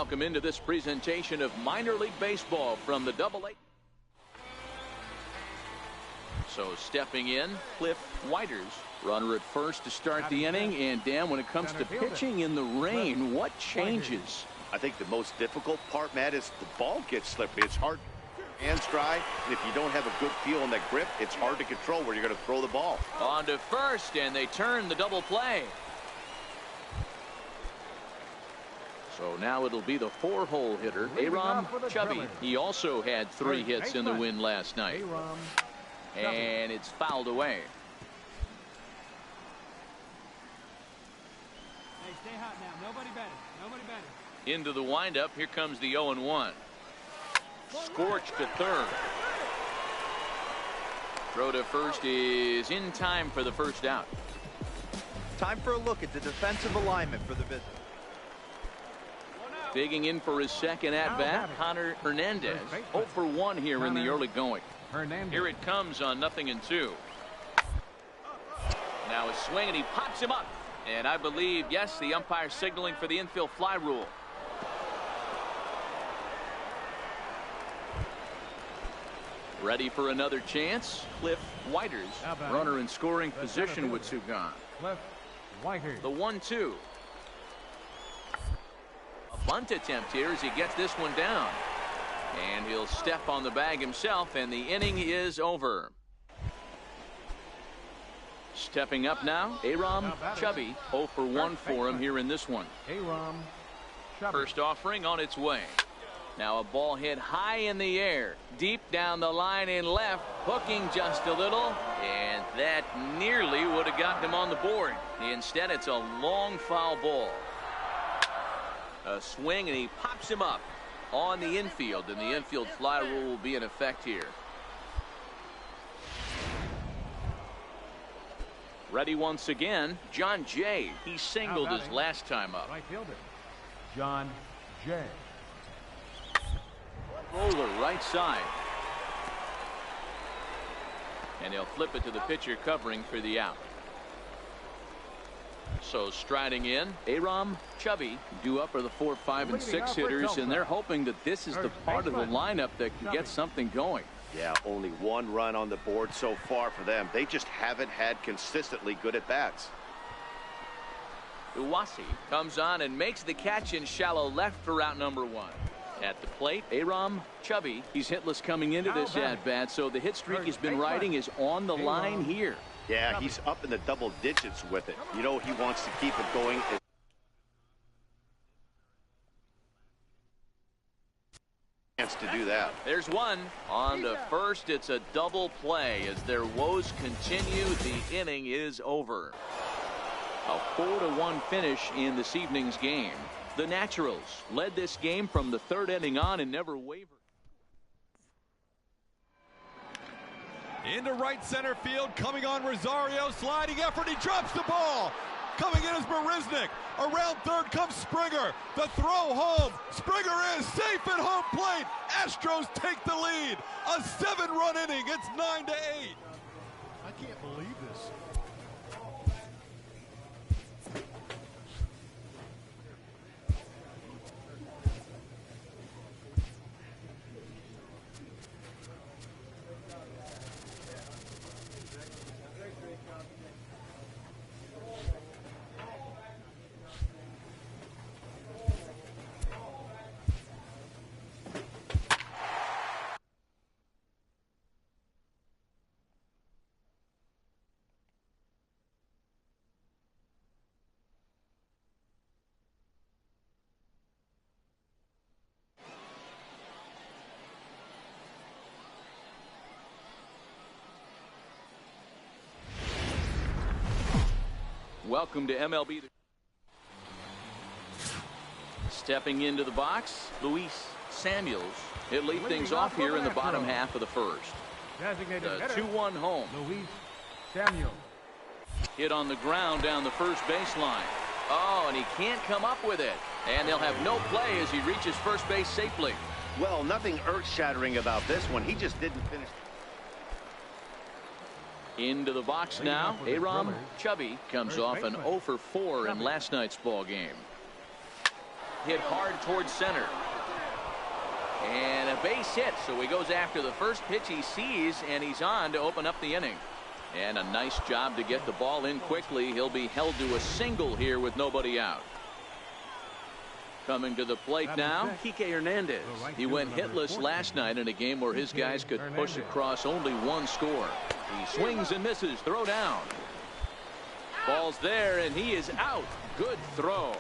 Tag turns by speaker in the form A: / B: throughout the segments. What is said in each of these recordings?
A: welcome into this presentation of minor league baseball from the AA. So stepping in, Cliff Whiters, runner at first to start the inning. And Dan, when it comes to pitching in the rain, what changes?
B: I think the most difficult part, Matt, is the ball gets slippery. It's hard, hands dry, and if you don't have a good feel on that grip, it's hard to control where you're going to throw the ball.
A: On to first, and they turn the double play. So now it'll be the 4-hole hitter, Aram Chubby. He also had 3 hits in the win last night. And it's fouled away.
C: Hey, stay hot now. Nobody better. Nobody better.
A: Into the windup. Here comes the 0-1. Scorched to third. Throw to first is in time for the first out.
D: Time for a look at the defensive alignment for the visit.
A: Digging in for his second at-bat, Connor Hernandez. 0 for 1 here in the early going. Here it comes on 0-2. Now a swing, and he pops him up. And I believe, yes, the umpire signaling for the infield fly rule. Ready for another chance. Cliff Whiters, runner in scoring position with 2 gone. The 1-2. A bunt attempt here as he gets this one down. And he'll step on the bag himself, and the inning is over. Stepping up now, Aram Chubby. 0 for 1 for him here in this one. First offering on its way. Now a ball hit high in the air, deep down the line in left, hooking just a little, and that nearly would have gotten him on the board. Instead, it's a long foul ball. A swing, and he pops him up on the infield, and the infield fly rule will be in effect here. Ready once again, John Jay. He singled his last time up.
C: Right fielder, John Jay.
A: Roller right side. And he'll flip it to the pitcher covering for the out. So striding in, Aram Chubby. Due up are the 4, 5, and 6 hitters, and they're hoping that this is the part of the lineup that can get something going.
B: Yeah, only 1 run on the board so far for them. They just haven't had consistently good at-bats.
A: Uwasi comes on and makes the catch in shallow left for out number 1. At the plate, Aram Chubby. He's hitless coming into this at-bat, so the hit streak he's been riding is on the line here.
B: Yeah, he's up in the double digits with it. You know, he wants to keep it going. Chance to do that.
A: There's one. On to first, it's a double play. As their woes continue, the inning is over. A 4-1 finish in this evening's game. The Naturals led this game from the 3rd inning on and never wavered.
E: Into right center field, coming on Rosario, sliding effort, he drops the ball. Coming in is Marisnik. Around third comes Springer. The throw home. Springer is safe at home plate. Astros take the lead. A 7-run inning. It's 9-8.
C: I can't believe this.
A: Welcome to MLB. Stepping into the box, Luis Samuels. He'll lead things off here in the bottom half of the first. The 2-1 home.
C: Luis Samuels.
A: Hit on the ground down the first baseline. Oh, and he can't come up with it. And they'll have no play as he reaches first base safely.
B: Well, nothing earth-shattering about this one. He just didn't finish.
A: Into the box now, Aram Chubby comes off an 0 for 4 in last night's ball game. hit hard towards center. And a base hit, so he goes after the first pitch he sees, and he's on to open up the inning. And a nice job to get the ball in quickly. He'll be held to a single here with nobody out. Coming to the plate now, Kike Hernandez. He went hitless last night in a game where his guys could push across only one score. He swings and misses. Throw down. Ball's there, and he is out. Good throw.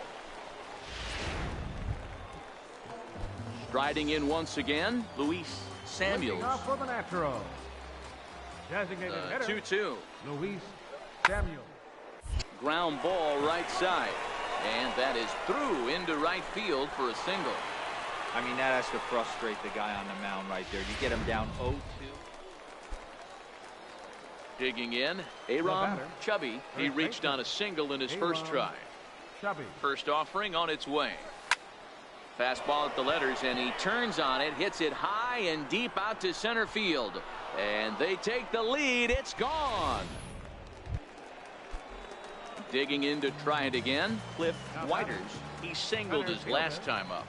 A: Striding in once again, Luis Samuels.
C: For the Natural. Designated hitter,
A: 2-2.
C: Luis Samuels.
A: Ground ball right side. And that is through into right field for a single.
D: I mean, that has to frustrate the guy on the mound right there. You get him down 0-2.
A: Digging in, Aram Chubby. He reached on a single in his first try.
C: Chubby.
A: First offering on its way. Fastball at the letters, and he turns on it, hits it high and deep out to center field. And they take the lead. It's gone. Digging in to try it again, Cliff Whiters. He singled his last time up.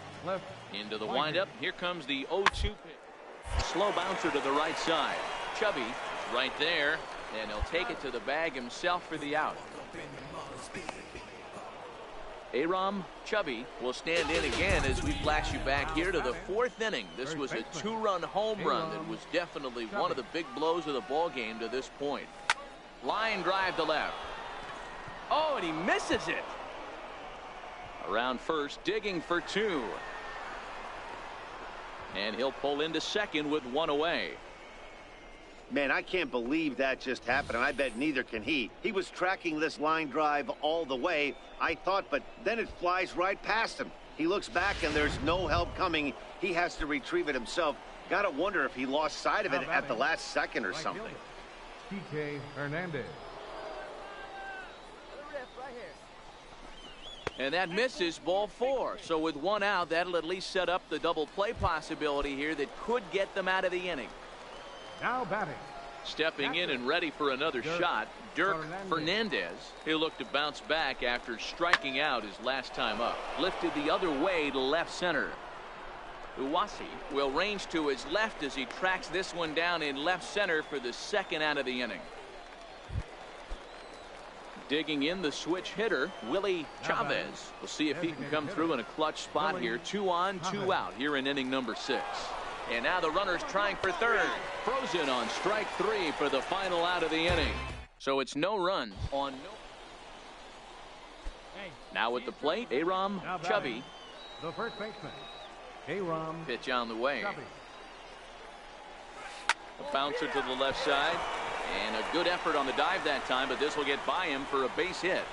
A: Into the windup. Here comes the 0-2 pitch. Slow bouncer to the right side. Chubby right there, and he'll take it to the bag himself for the out. Aram Chubby will stand in again as we flash you back here to the fourth inning. This was a two-run home run that was definitely one of the big blows of the ball game to this point. Line drive to left. Oh, and he misses it. Around first, digging for two. And he'll pull into second with one away.
B: Man, I can't believe that just happened, and I bet neither can he. He was tracking this line drive all the way, I thought, but then it flies right past him. He looks back, and there's no help coming. He has to retrieve it himself. Gotta wonder if he lost sight of it at the last second or something.
C: Kike Hernandez.
A: And that misses, ball four. So with one out, that'll at least set up the double play possibility here that could get them out of the inning.
C: Now batting.
A: Stepping in and ready for another shot, Dirk Fernandez. He'll look to bounce back after striking out his last time up. Lifted the other way to left center. Uwasi will range to his left as he tracks this one down in left center for the second out of the inning. Digging in the switch hitter, Willie Chavez. We'll see if he can come through in a clutch spot here. 2 on, 2 out here in inning number 6. And now the runner's trying for third. Frozen on strike 3 for the final out of the inning. So it's no runs on no. Now at the plate, Aram Chubby.
C: The first baseman, Aram.
A: Pitch on the way.
C: Chubby.
A: A bouncer to the left side. And a good effort on the dive that time, but this will get by him for a base hit.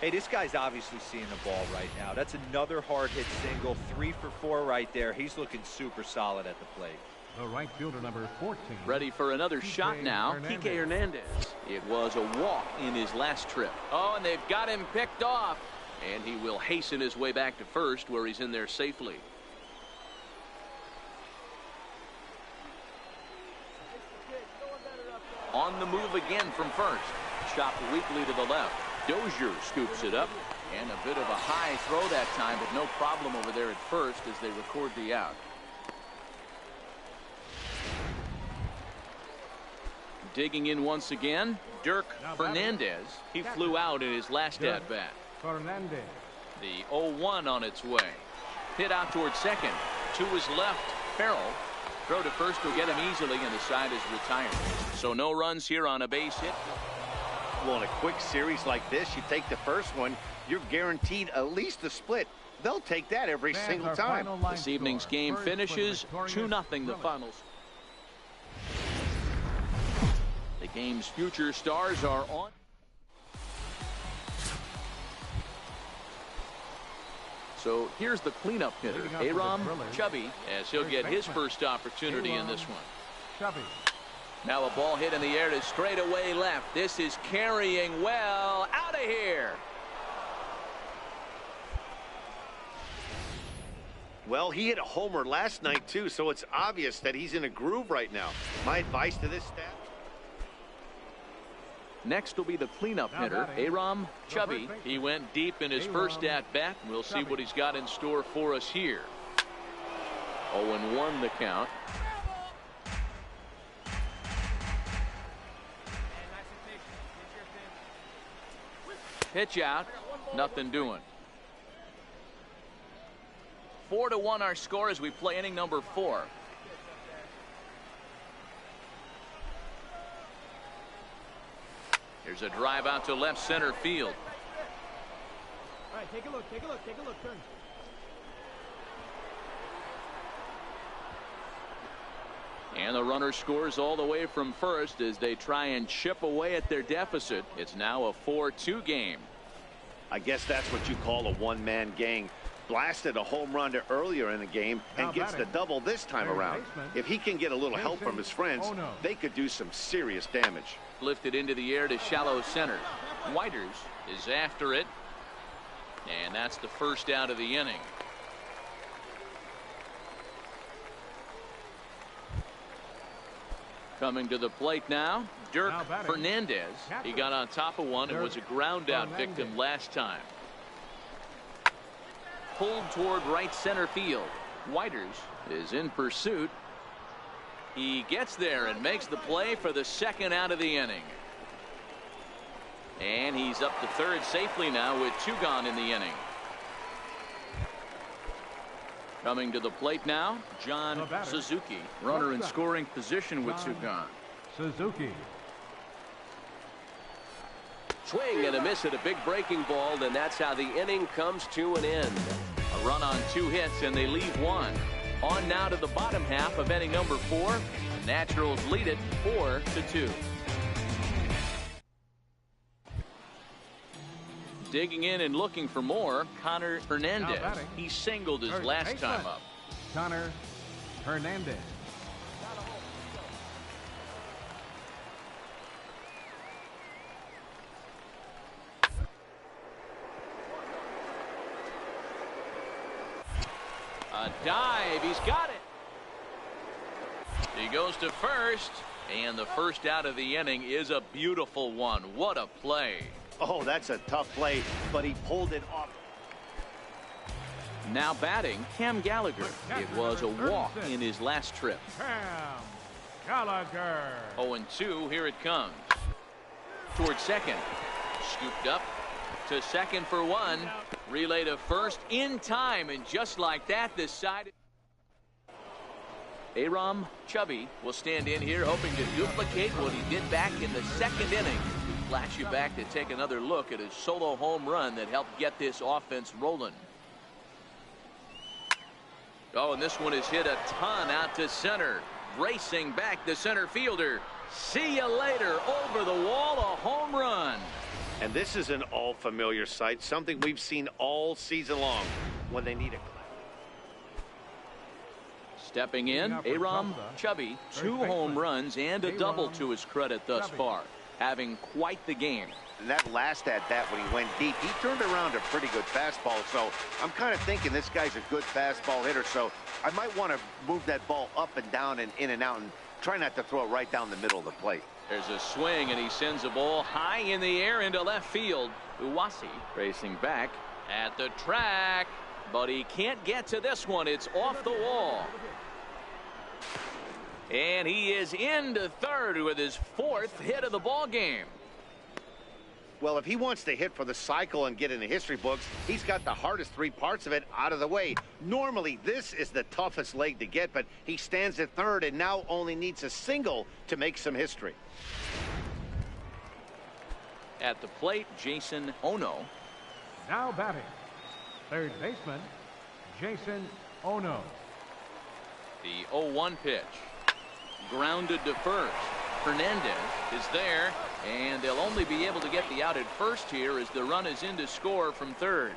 D: Hey, this guy's obviously seeing the ball right now. That's another hard hit single. 3 for 4 right there. He's looking super solid at the plate.
C: The right fielder, number 14.
A: Ready for another shot now. Kike Hernandez. It was a walk in his last trip. Oh, and they've got him picked off. And he will hasten his way back to first, where he's in there safely. On the move again from first. Chopped weakly to the left. Dozier scoops it up. And a bit of a high throw that time, but no problem over there at first as they record the out. Digging in once again, Dirk Fernandez. He flew out in his last at-bat.
C: Fernandez.
A: The 0-1 on its way. Hit out towards second. To his left, Farrell. Throw to first will get him easily, and the side is retired. So no runs here on a base hit.
B: Well, in a quick series like this, you take the first one, you're guaranteed at least a split. They'll take that every single time.
A: This evening's game finishes 2-0 the finals. The game's future stars are on. So here's the cleanup hitter, Aram Chubby, as he'll get his first opportunity in this one.
C: Chubby.
A: Now a ball hit in the air to straightaway left. This is carrying well. Out of here.
B: Well, he hit a homer last night, too, so it's obvious that he's in a groove right now. My advice to this staff.
A: Next will be the cleanup hitter, Aram Chubby. He went deep in his first at-bat. We'll see what he's got in store for us here. 0-1 the count. Pitch out. Nothing doing. 4-1 our score as we play inning number 4. Here's a drive out to left center field.
C: All right, take a look, turn.
A: And the runner scores all the way from first as they try and chip away at their deficit. It's now a 4-2 game.
B: I guess that's what you call a one-man gang. Blasted a home run earlier in the game and gets the double this time around. If he can get a little help from his friends, they could do some serious damage.
A: Lifted into the air to shallow center. Whiters is after it. And that's the first out of the inning. Coming to the plate now, Dirk Fernandez. He got on top of one and was a ground out victim last time. Pulled toward right center field. Whiters is in pursuit. He gets there and makes the play for the second out of the inning. And he's up to third safely now with 2 gone in the inning. Coming to the plate now, John Suzuki. Runner in scoring position with 2 gone.
C: Suzuki.
F: Swing and a miss at a big breaking ball, and that's how the inning comes to an end.
A: A run on 2 hits, and they leave 1. On now to the bottom half of inning number 4. The Naturals lead it 4-2. Digging in and looking for more, Connor Hernandez. He singled his last time up.
C: Connor Hernandez.
A: A dive. He's got it. He goes to first, and the first out of the inning is a beautiful one. What a play.
B: Oh, that's a tough play, but he pulled it off.
A: Now batting, Cam Gallagher. It was a walk in his last trip.
C: Cam Gallagher.
A: 0-2, here it comes. Toward second. Scooped up to second for 1. Relay to first in time, and just like that, this side. Aram Chubby will stand in here hoping to duplicate what he did back in the second inning. Flash you back to take another look at his solo home run that helped get this offense rolling. Oh, and this one is hit a ton out to center. Racing back the center fielder. See you later. Over the wall, a home run.
B: And this is an all-familiar sight, something we've seen all season long when they need a.
A: Stepping in, Aram Chubby, 2 home runs and a double to his credit thus far. Having quite the game.
B: And that last at-bat when he went deep, he turned around a pretty good fastball. So I'm kind of thinking this guy's a good fastball hitter. So I might want to move that ball up and down and in and out and try not to throw it right down the middle of the plate.
A: There's a swing, and he sends a ball high in the air into left field. Uwasi racing back at the track, but he can't get to this one. It's off the wall. And he is into third with his 4th hit of the ball game.
B: Well, if he wants to hit for the cycle and get in the history books, he's got the hardest 3 parts of it out of the way. Normally, this is the toughest leg to get, but he stands at third and now only needs a single to make some history.
A: At the plate, Jason Ono.
C: Now batting, third baseman, Jason Ono.
A: The 0-1 pitch. Grounded to first. Fernandez is there, and they'll only be able to get the out at first here as the run is in to score from third.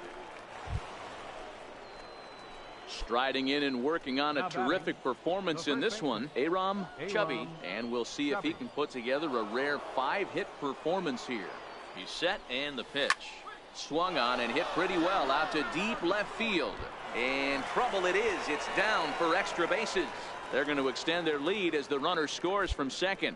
A: Striding in and working on a terrific performance in this one, Aram Chubby, and we'll see if he can put together a rare 5-hit performance here. He's set, and the pitch. Swung on and hit pretty well out to deep left field. And trouble it is. It's down for extra bases. They're going to extend their lead as the runner scores from second.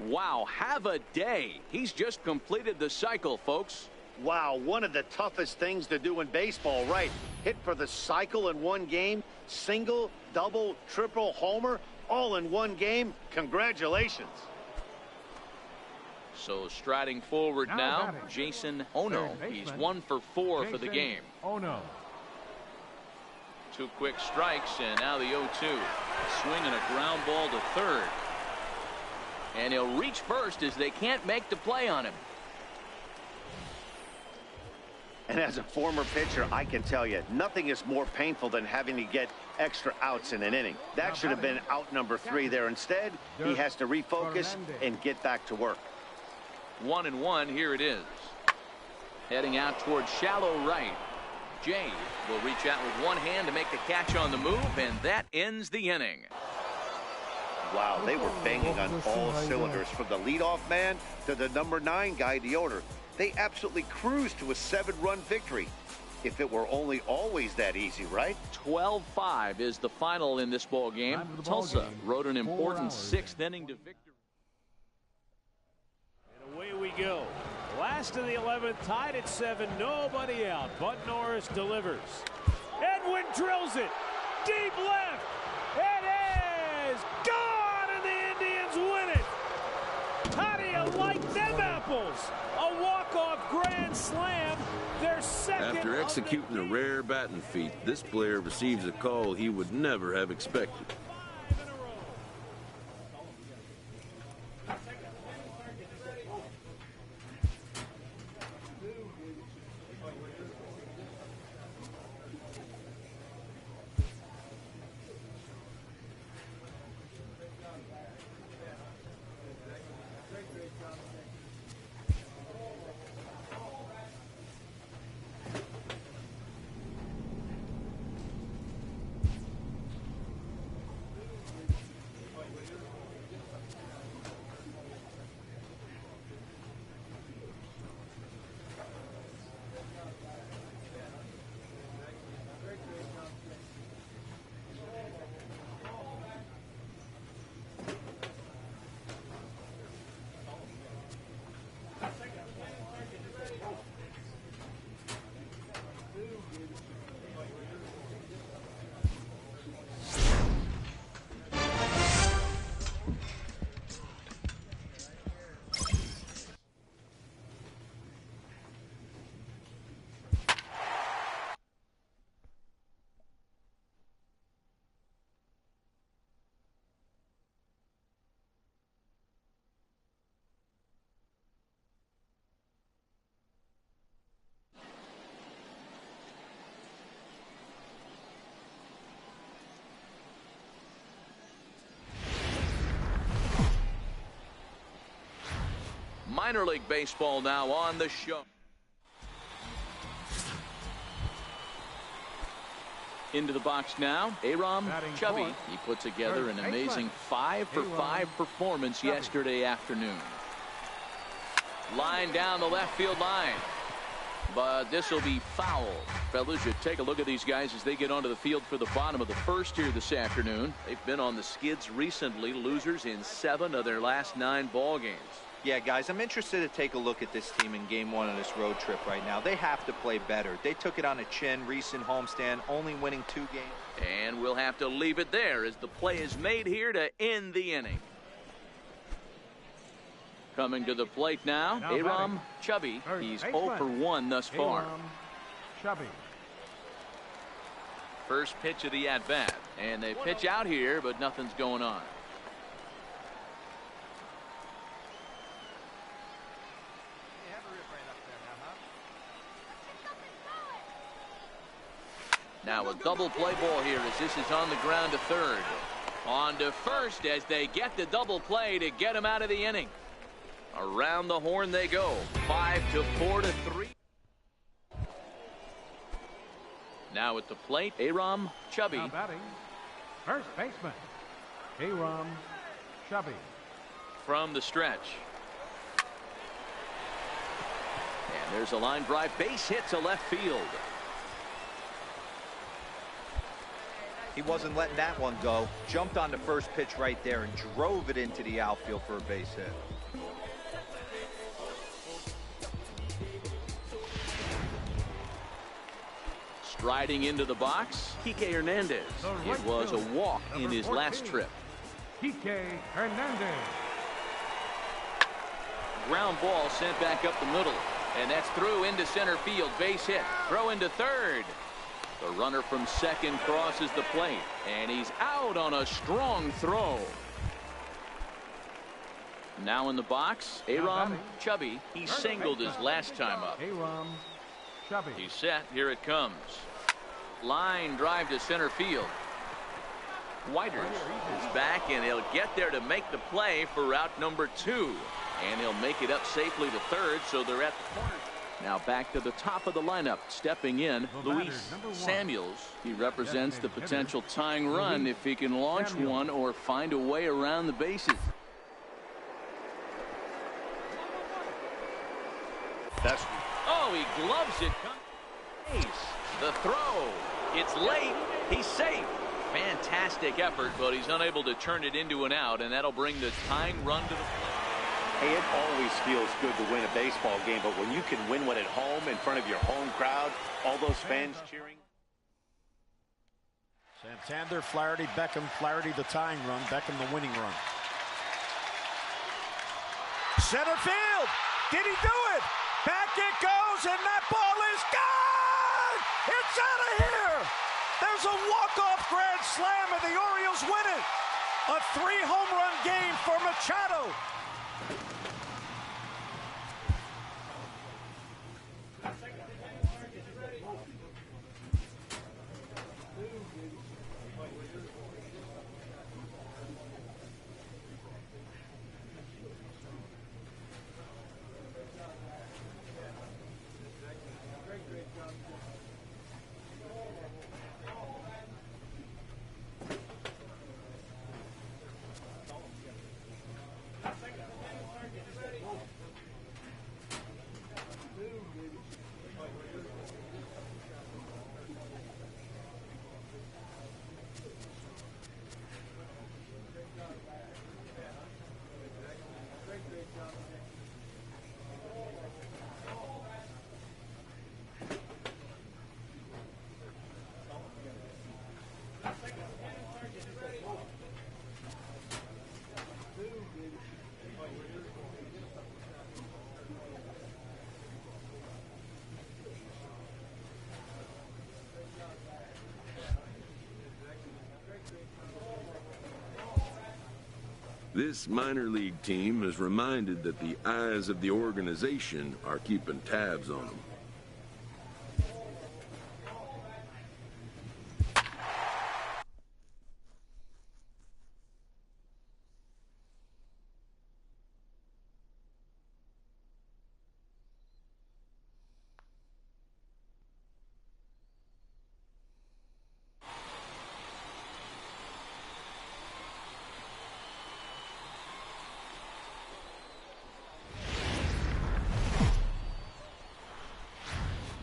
A: Wow, have a day. He's just completed the cycle, folks.
B: Wow, one of the toughest things to do in baseball, right? Hit for the cycle in one game, single, double, triple, homer, all in one game. Congratulations.
A: So striding forward now, Jason Ono. He's 1 for 4 for the game.
C: Ono.
A: 2 quick strikes, and now the 0-2. Swing and a ground ball to third. And he'll reach first as they can't make the play on him.
B: And as a former pitcher, I can tell you, nothing is more painful than having to get extra outs in an inning. That should have been out number 3 there. Instead, he has to refocus and get back to work.
A: 1-1, here it is. Heading out towards shallow right. Jay will reach out with one hand to make the catch on the move, and that ends the inning.
B: Wow, they were banging on all cylinders, from the leadoff man to the number 9 guy, the owner. They absolutely cruised to a 7-run victory. If it were only always that easy, right?
A: 12-5 is the final in this ball game. Tulsa rode an important 6th inning to victory.
G: And away we go. Last of the 11th, tied at 7, nobody out. Bud Norris delivers. Edwin drills it. Deep left. It is gone, and the Indians win it. How do you like them apples? A walk-off grand slam. Their second.
H: After executing a rare batting feat, this player receives a call he would never have expected.
A: Minor League Baseball now on the show. Into the box now, Aram Chubby. He put together an amazing 5 for 5 performance yesterday afternoon. Line down the left field line. But this will be foul. Fellas, you take a look at these guys as they get onto the field for the bottom of the first here this afternoon. They've been on the skids recently, losers in 7 of their last 9 ball games.
D: Yeah, guys, I'm interested to take a look at this team in game 1 of this road trip right now. They have to play better. They took it on the chin, recent homestand, only winning 2 games.
A: And we'll have to leave it there as the play is made here to end the inning. Coming to the plate now, Aram Chubby. He's 0 for 1 thus far.
C: Chubby.
A: First pitch of the at-bat. And they pitch out here, but nothing's going on. Now a double play ball here as this is on the ground to third. On to first as they get the double play to get him out of the inning. Around the horn they go. 5-4-3. Now at the plate, Aram Chubby.
C: Now batting, first baseman, Aram Chubby.
A: From the stretch. And there's a line drive base hit to left field.
D: He wasn't letting that one go. Jumped on the first pitch right there and drove it into the outfield for a base hit.
A: Riding into the box, Kike Hernandez. It was a walk in his last trip.
C: Kike Hernandez.
A: Ground ball sent back up the middle. And that's through into center field. Base hit. Throw into third. The runner from second crosses the plate. And he's out on a strong throw. Now in the box, Aram Chubby. He singled his last time up.
C: Aram Chubby.
A: He's set. Here it comes. Line drive to center field. Whiters is back, and he'll get there to make the play for route number 2. And he'll make it up safely to third, so they're at the corner. Now back to the top of the lineup. Stepping in, Luis Samuels. He represents the potential tying run if he can launch one or find a way around the bases. Oh, he gloves it. The throw. It's late. He's safe. Fantastic effort, but he's unable to turn it into an out, and that'll bring the tying run to the plate.
B: Hey, it always feels good to win a baseball game, but when you can win one at home in front of your home crowd, all those fans cheering.
I: Santander, Flaherty, Beckham, Flaherty the tying run, Beckham the winning run. Center field! Did he do it? Back it goes, and that ball is gone! It's out of here! There's a walk-off grand slam, and the Orioles win it! A 3-home run game for Machado!
H: This minor league team is reminded that the eyes of the organization are keeping tabs on them.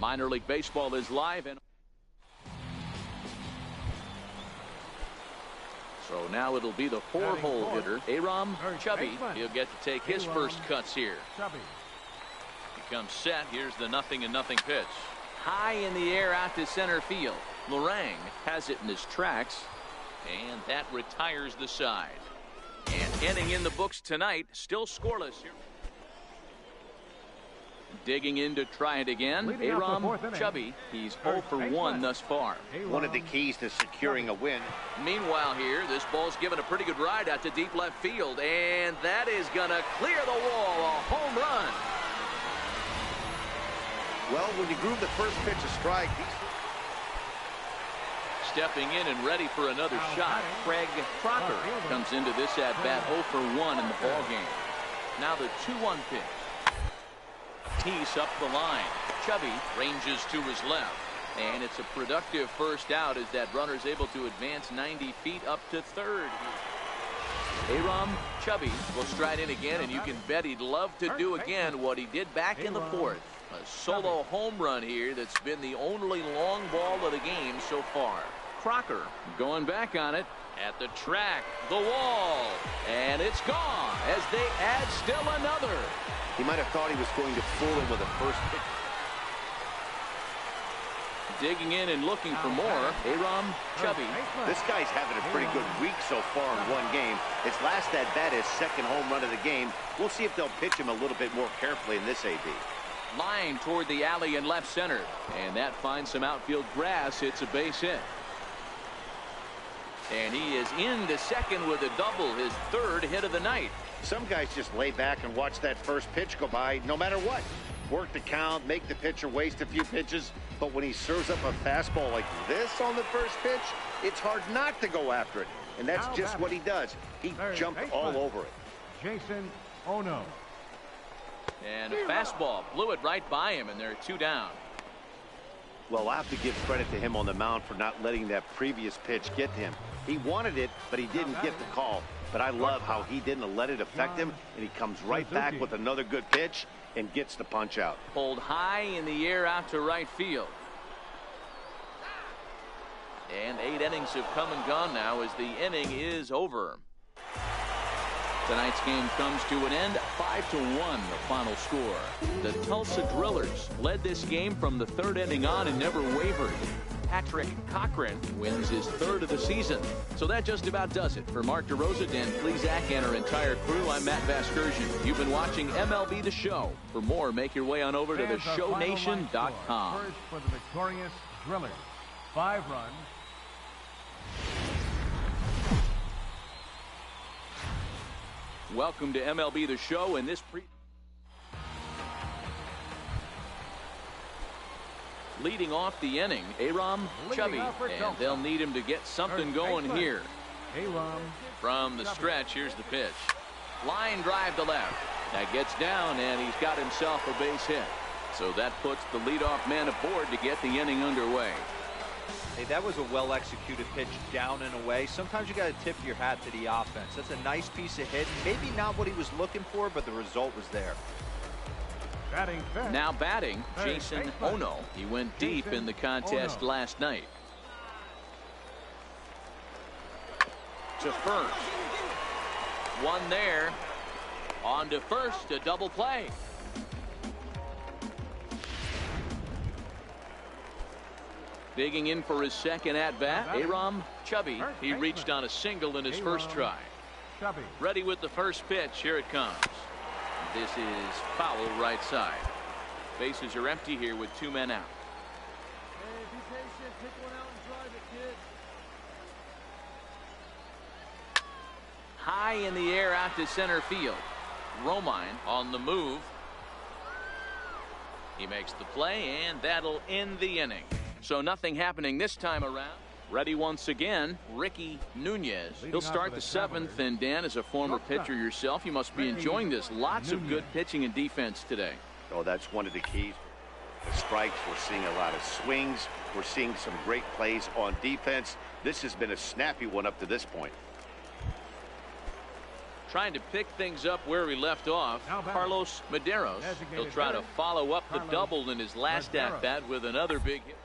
A: Minor League Baseball is live, and so now it'll be the 4-hole hitter, Aram Chubby. He'll get to take his first cuts here. He comes set. Here's the 0-0 pitch. High in the air out to center field. Lorang has it in his tracks, and that retires the side. And inning in the books tonight, still scoreless here. Digging in to try it again, Aram Chubby. He's 0 for 1 thus far.
B: One of the keys to securing a win.
A: Meanwhile here, this ball's given a pretty good ride out to deep left field, and that is going to clear the wall. A home run.
B: Well, when you groove the first pitch a strike,
A: stepping in and ready for another shot, Craig Crocker comes into this at-bat 0 for 1 in the ball game. Now the 2-1 pitch. Tees up the line. Chubby ranges to his left, and it's a productive first out as that runner's able to advance 90 feet up to third. Aram Chubby will stride in again, and you can bet he'd love to do again what he did back in the 4th. A solo home run here that's been the only long ball of the game so far. Crocker going back on it at the track, the wall, and it's gone as they add still another.
B: He might have thought he was going to fool him with a first pitch.
A: Digging in and looking for more, Aram Chubby.
B: This guy's having a pretty good week so far in one game. His last at-bat is second home run of the game. We'll see if they'll pitch him a little bit more carefully in this AB.
A: Line toward the alley in left center. And that finds some outfield grass. It's a base hit. And he is into second with a double, his third hit of the night.
B: Some guys just lay back and watch that first pitch go by no matter what. Work the count, make the pitcher waste a few pitches. But when he serves up a fastball like this on the first pitch, it's hard not to go after it. And that's just what he does. He jumped all over it.
C: Jason Ono.
A: And a fastball blew it right by him, and they're 2 down.
B: Well, I have to give credit to him on the mound for not letting that previous pitch get to him. He wanted it, but he didn't get the call. But I love how he didn't let it affect him, and he comes right back with another good pitch and gets the punch out.
A: Pulled high in the air out to right field. And 8 innings have come and gone now as the inning is over. Tonight's game comes to an end, 5-1 the final score. The Tulsa Drillers led this game from the 3rd inning on and never wavered. Patrick Cochran wins his 3rd of the season. So that just about does it. For Mark DeRosa, Dan Plesac, and our entire crew, I'm Matt Vasgersian. You've been watching MLB The Show. For more, make your way on over to theshownation.com.
C: For the victorious Drillers, 5 runs.
A: Welcome to MLB The Show. In this leading off the inning, Aram Chubby, and they'll need him to get something going here. From the stretch, here's the pitch. Line drive to left. That gets down, and he's got himself a base hit. So that puts the leadoff man aboard to get the inning underway.
D: Hey, that was a well-executed pitch down and away. Sometimes you got to tip your hat to the offense. That's a nice piece of hit. Maybe not what he was looking for, but the result was there.
A: Now batting, Jason Ono. He went deep in the contest last night. To first. One there. On to first, a double play. Digging in for his second at-bat, Aram Chubby. He reached on a single in his first try. Ready with the first pitch. Here it comes. This is foul right side. Bases are empty here with 2 men out.
C: Hey, be patient. Pick one out and drive it, kid.
A: High in the air out to center field. Romine on the move. He makes the play, and that'll end the inning. So nothing happening this time around. Ready once again, Ricky Nunez. He'll start the 7th, and Dan, as a former pitcher yourself, you must be enjoying this. Lots of good pitching and defense today.
B: Oh, that's one of the keys. The strikes, we're seeing a lot of swings. We're seeing some great plays on defense. This has been a snappy one up to this point.
A: Trying to pick things up where we left off, Carlos Medeiros. He'll try to follow up the double in his last at-bat with another big hit.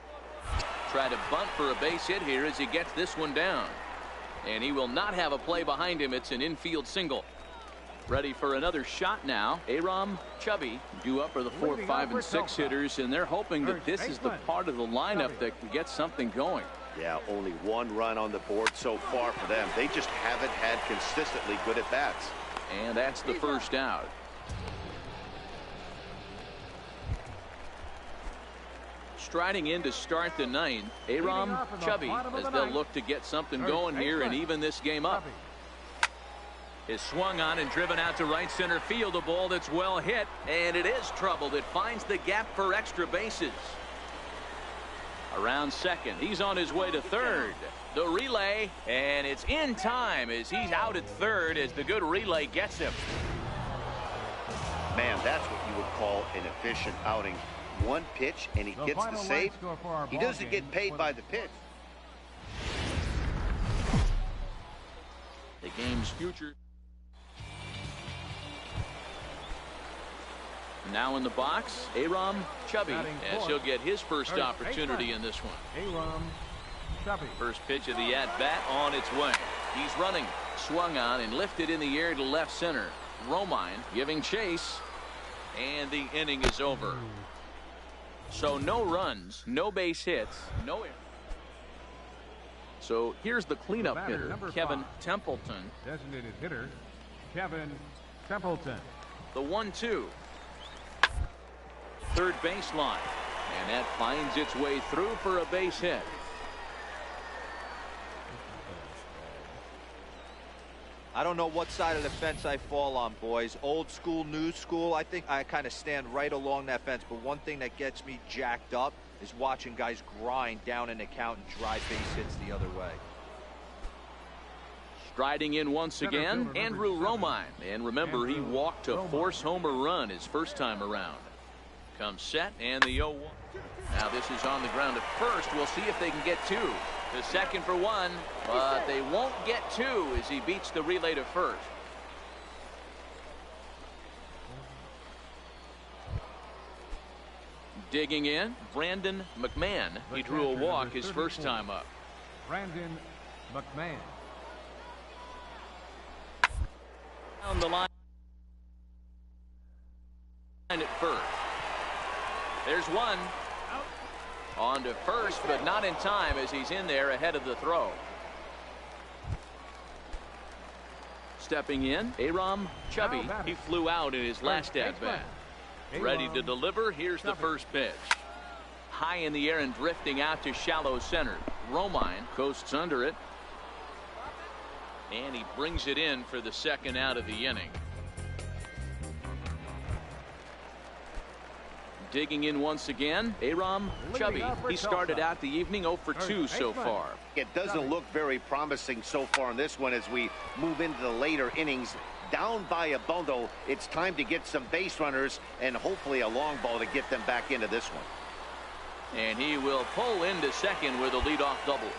A: Try to bunt for a base hit here as he gets this one down. And he will not have a play behind him. It's an infield single. Ready for another shot now. Aram Chubby due up for the 4, 5, and 6 hitters, and they're hoping that this is the part of the lineup that can get something going.
B: Yeah, only 1 run on the board so far for them. They just haven't had consistently good at-bats.
A: And that's the first out. Striding in to start the 9th, Aram Chubby, as they'll look to get something going here and even this game up. Is swung on and driven out to right center field. A ball that's well hit, and it is troubled. It finds the gap for extra bases. Around second, he's on his way to third. The relay, and it's in time as he's out at third as the good relay gets him.
B: Man, that's what you would call an efficient outing. 1 pitch, and he gets the save. He doesn't get paid by the pitch.
A: The game's future. Now in the box, Aram Chubby, as he'll get his first opportunity in this one.
C: Aram Chubby.
A: First pitch of the at-bat on its way. He's running, swung on and lifted in the air to left center. Romine giving chase, and the inning is over. So no runs, no base hits, no errors. So here's the cleanup hitter, Kevin Templeton.
C: Designated hitter, Kevin Templeton.
A: The 1-2. Third baseline. And that finds its way through for a base hit.
D: I don't know what side of the fence I fall on, boys. Old school, new school. I think I kind of stand right along that fence. But one thing that gets me jacked up is watching guys grind down an account and drive base hits the other way.
A: Striding in once again, Andrew Romine. And remember, he walked to force home a run his first time around. Comes set, and the 0-1. Now this is on the ground at first. We'll see if they can get two. The second for one, but they won't get two as he beats the relay to first. Digging in, Brandon McMahon. He drew a walk his first time up.
C: Brandon McMahon.
A: Down the line at first. There's one. On to first, but not in time as he's in there ahead of the throw. Stepping in, Aram Chubby. He flew out in his last at-bat. Ready to deliver. Here's the first pitch. High in the air and drifting out to shallow center. Romine coasts under it. And he brings it in for the second out of the inning. Digging in once again, Aram Chubby. He started out the evening 0 for 2 so far.
B: It doesn't look very promising so far in this one as we move into the later innings. Down by a bundle, it's time to get some base runners and hopefully a long ball to get them back into this one.
A: And he will pull into second with a leadoff double.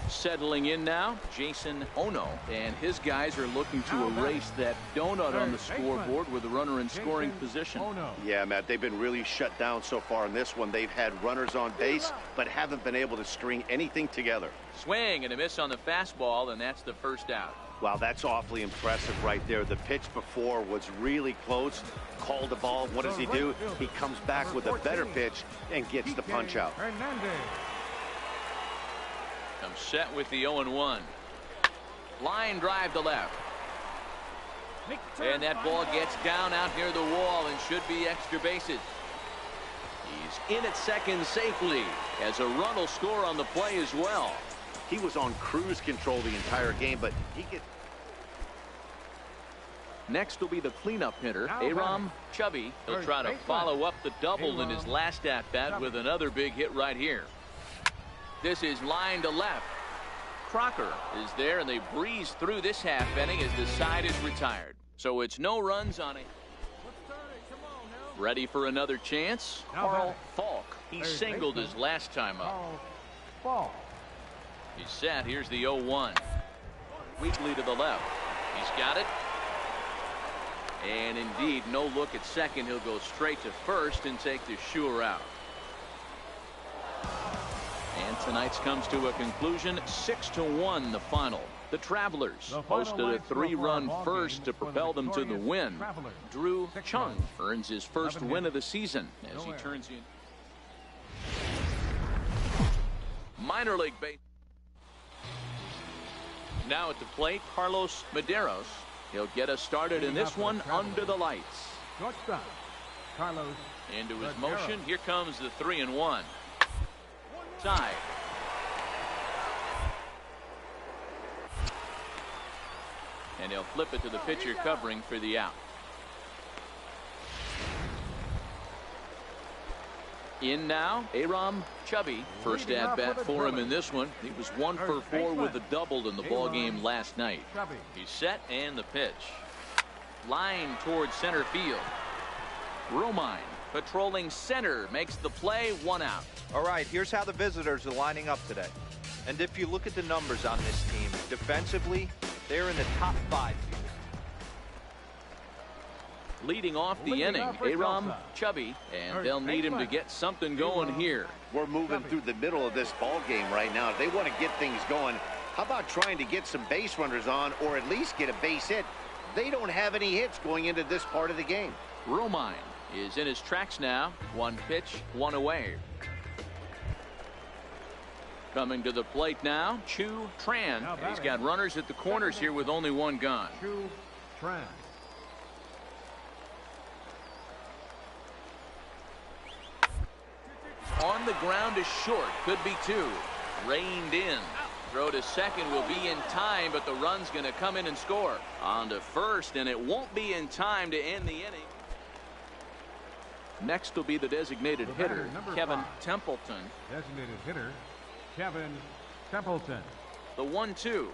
A: Settling in now, Jason Ono, and his guys are looking to erase that donut on the scoreboard with a runner in scoring position.
B: Yeah, Matt, they've been really shut down so far in this one. They've had runners on base, but haven't been able to string anything together.
A: Swing and a miss on the fastball, and that's the first out.
B: Wow, that's awfully impressive right there. The pitch before was really close. Called the ball. What does he do? He comes back with a better pitch and gets the punch out.
A: Comes set with the 0-1. Line drive to left. And that ball gets down out near the wall and should be extra bases. He's in at second safely as a run will score on the play as well.
B: He was on cruise control the entire game, but he gets...
A: Next will be the cleanup hitter, Aram Chubby. He'll try to follow up the double in his last at-bat with another big hit right here. This is line to left. Crocker is there, and they breeze through this half inning as the side is retired. So it's no runs on it. Ready for another chance? Carl Falk. He singled his last time up. He's set. Here's the 0-1. Weakly to the left. He's got it. And indeed, no look at second. He'll go straight to first and take the sure out. And tonight's comes to a conclusion, 6-1 the final. The Travelers posted a 3-run first to propel them to the win. Drew Chung earns his first win of the season as he turns in minor league base. Now at the plate, Carlos Medeiros. He'll get us started in this one under the lights. Into his motion. Here comes the 3-1. Side. And he'll flip it to the pitcher covering for the out. In now, Aram Chubby. First at bat for him in this one. He was 1 for 4 with a double in the ball game last night. He's set and the pitch. Line towards center field. Romine patrolling center makes the play, 1 out.
D: All right, here's how the visitors are lining up today. And if you look at the numbers on this team, defensively, they're in the top 5.
A: Leading off the inning, Aram Chubby, and they'll need him to get something going here.
B: We're moving through the middle of this ball game right now. If they want to get things going, how about trying to get some base runners on or at least get a base hit? They don't have any hits going into this part of the game.
A: Romine is in his tracks now. One pitch, one away. Coming to the plate now, Chu Tran. He's got runners at the corners here with only one gone.
C: Chu Tran.
A: On the ground is short. Could be two. Reined in. Throw to second will be in time, but the run's going to come in and score. On to first, and it won't be in time to end the inning. Next will be the designated hitter, Kevin Templeton.
C: Designated hitter, Kevin Templeton.
A: The 1-2.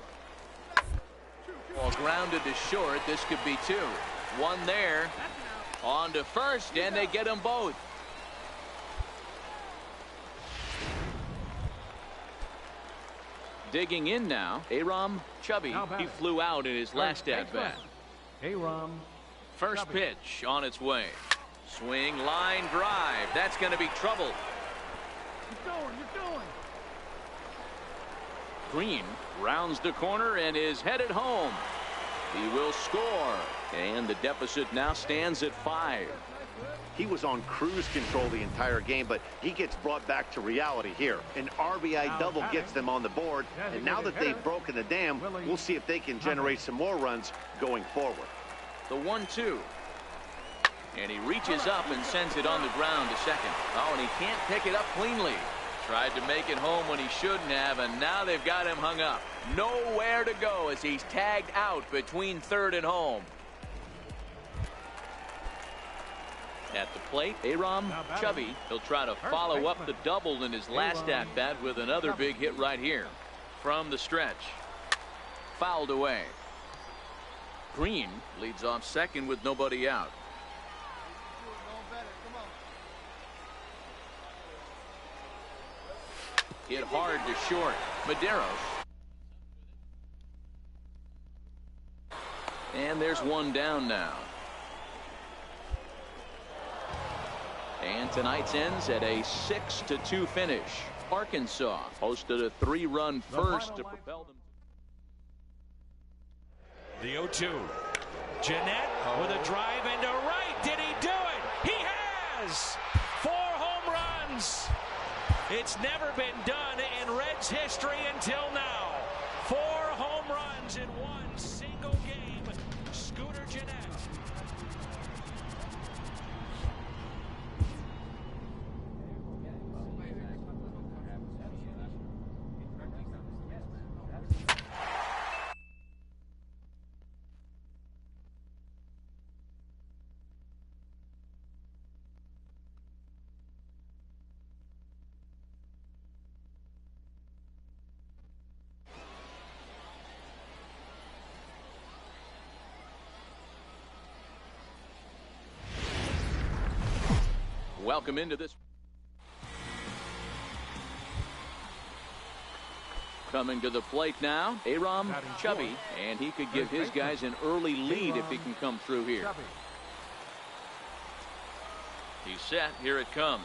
A: Ball grounded to short. This could be two. One there. On to first, and they get them both. Digging in now, Aram Chubby. He flew out in his last at-bat.
C: Aram.
A: First pitch on its way. Swing, line drive. That's going to be trouble.
C: You're going.
A: Green rounds the corner and is headed home. He will score, and the deficit now stands at 5.
B: He was on cruise control the entire game, but he gets brought back to reality here. An RBI double gets them on the board, and now that they've broken the dam, we'll see if they can generate some more runs going forward.
A: The 1-2. And he reaches up and sends it on the ground to second. Oh, and he can't pick it up cleanly. Tried to make it home when he shouldn't have, and now they've got him hung up. Nowhere to go as he's tagged out between third and home. At the plate, Aram Chubby. He'll try to follow up the double in his last at-bat with another big hit right here. From the stretch. Fouled away. Green leads off second with nobody out. Hit hard to short. Medeiros. And there's one down now. And tonight's ends at a 6-2 finish. Arkansas posted a 3-run first to propel them.
I: The 0-2. Jeanette with a drive into right. Did he do it? He has! 4 home runs. It's never been done in Reds history until now. 4 home runs in one single game. Scooter Jeanette.
A: Welcome into this. Coming to the plate now, Aram Chubby, and he could give his guys an early lead if he can come through here. He's set. Here it comes.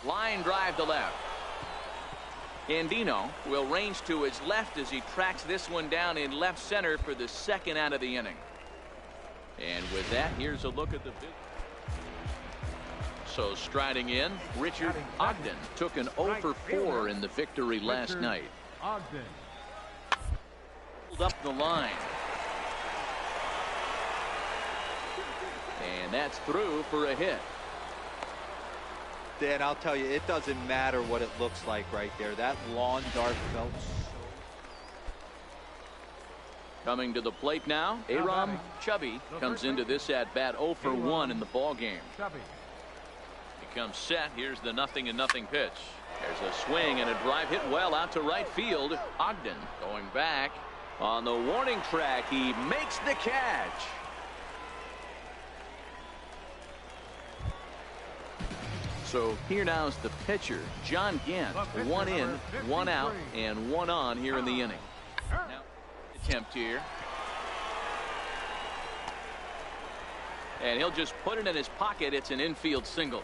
A: Line drive to left. Andino will range to his left as he tracks this one down in left center for the second out of the inning. And with that, here's a look at the big. So striding in, Richard Ogden took an 0 for 4 in the victory last night.
C: Ogden.
A: Pulled up the line. And that's through for a hit.
D: Dan, I'll tell you, it doesn't matter what it looks like right there. That lawn dart felt so.
A: Coming to the plate now, Aram Chubby comes into this at-bat 0 for 1 in the ball game. Comes set. Here's the 0-0 pitch. There's a swing and a drive hit well out to right field. Ogden going back on the warning track. He makes the catch. So here now is the pitcher, John Gant. 1 in, 1 out, and 1 on here in the inning. Now attempt here. And he'll just put it in his pocket. It's an infield single.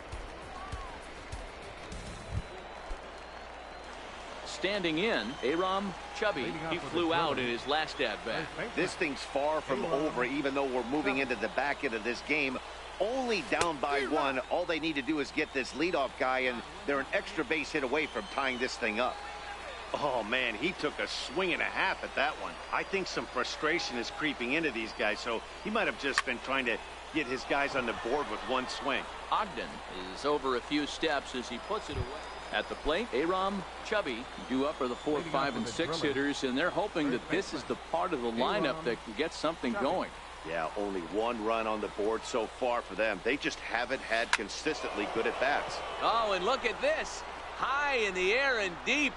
A: Standing in, Aram Chubby, he flew out in his last at-bat.
B: This thing's far from over, even though we're moving into the back end of this game. Only down by one. All they need to do is get this leadoff guy, and they're an extra base hit away from tying this thing up. Oh, man, he took a swing and a half at that one. I think some frustration is creeping into these guys, so he might have just been trying to get his guys on the board with one swing.
A: Ogden is over a few steps as he puts it away. At the plate, Aram, Chubby due up for the 4, 5, and 6 hitters, and they're hoping that this is the part of the lineup that can get something going.
B: Yeah, only one run on the board so far for them. They just haven't had consistently good at-bats.
A: Oh, and look at this. High in the air and deep.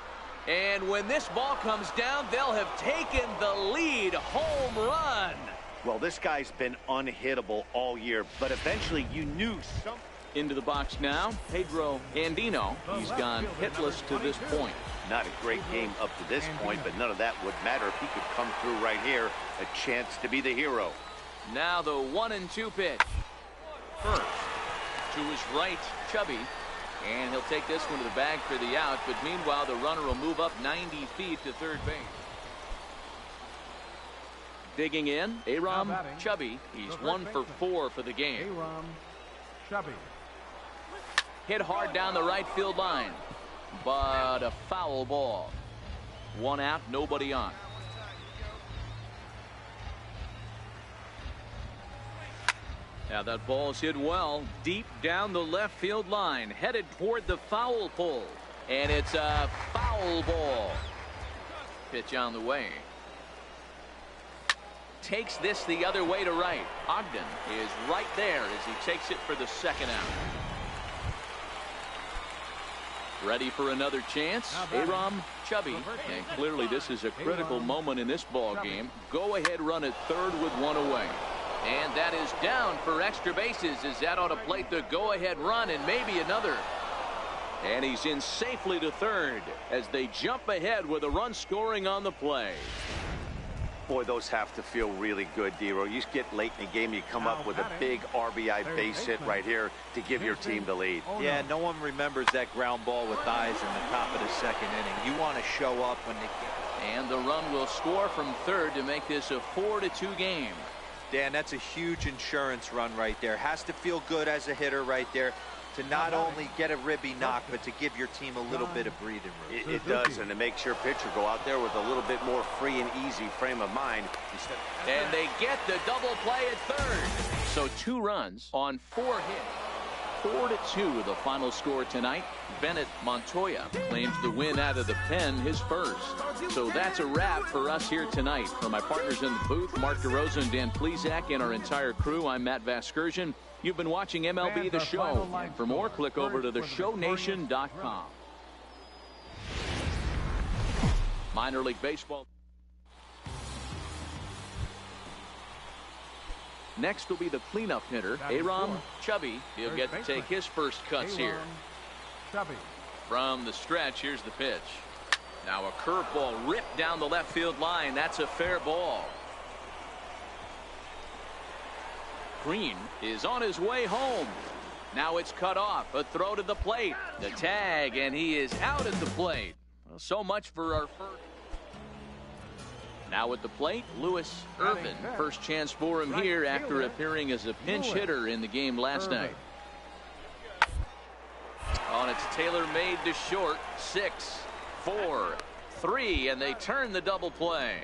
A: And when this ball comes down, they'll have taken the lead. Home run.
B: Well, this guy's been unhittable all year, but eventually you knew something.
A: Into the box now, Pedro Andino. He's gone hitless to this point.
B: Not a great game up to this point, but none of that would matter if he could come through right here. A chance to be the hero.
A: Now the 1-2 pitch. First, to his right, Chubby. And he'll take this one to the bag for the out, but meanwhile the runner will move up 90 feet to third base. Digging in, Aram Chubby. He's 1 for 4 for the game.
C: Aram Chubby.
A: Hit hard down the right field line, but a foul ball. 1 out, nobody on. Now that ball's hit well deep down the left field line, headed toward the foul pole, and it's a foul ball. Pitch on the way. Takes this the other way to right. Ogden is right there as he takes it for the 2nd out. Ready for another chance. Aram Chubby, and clearly this is a critical moment in this ball game. Go ahead run at third with 1 away. And that is down for extra bases as that ought to plate the go-ahead run and maybe another. And he's in safely to third as they jump ahead with a run scoring on the play.
B: Boy, those have to feel really good, Dero. You get late in the game, you come up with a big RBI base hit right here to give your team the lead.
D: Yeah, no one remembers that ground ball with eyes in the top of the 2nd inning. You want to show up when they get.
A: And the run will score from third to make this a 4-2 game.
D: Dan, that's a huge insurance run right there. Has to feel good as a hitter right there to not only get a ribby knock, but to give your team a little bit of breathing room.
B: It does, and to make sure pitcher go out there with a little bit more free and easy frame of mind.
A: And they get the double play at third. So 2 runs on 4 hits. 4-2 the final score tonight. Bennett Montoya claims the win out of the pen, his first. So that's a wrap for us here tonight. For my partners in the booth, Mark DeRosa and Dan Plesac, and our entire crew, I'm Matt Vasgersian. You've been watching MLB The Show. And for more, click over to theshownation.com. Minor League Baseball. Next will be the cleanup hitter, Aram Chubby. He'll get to take his first cuts here. From the stretch, here's the pitch. Now a curveball ripped down the left field line. That's a fair ball. Green is on his way home. Now it's cut off. A throw to the plate. The tag, and he is out at the plate. Well, so much for our first. Now at the plate, Lewis Irvin. First chance for him here after appearing as a pinch hitter in the game last night. Oh, and it's tailor-made to short. 6, 4, 3, and they turn the double play.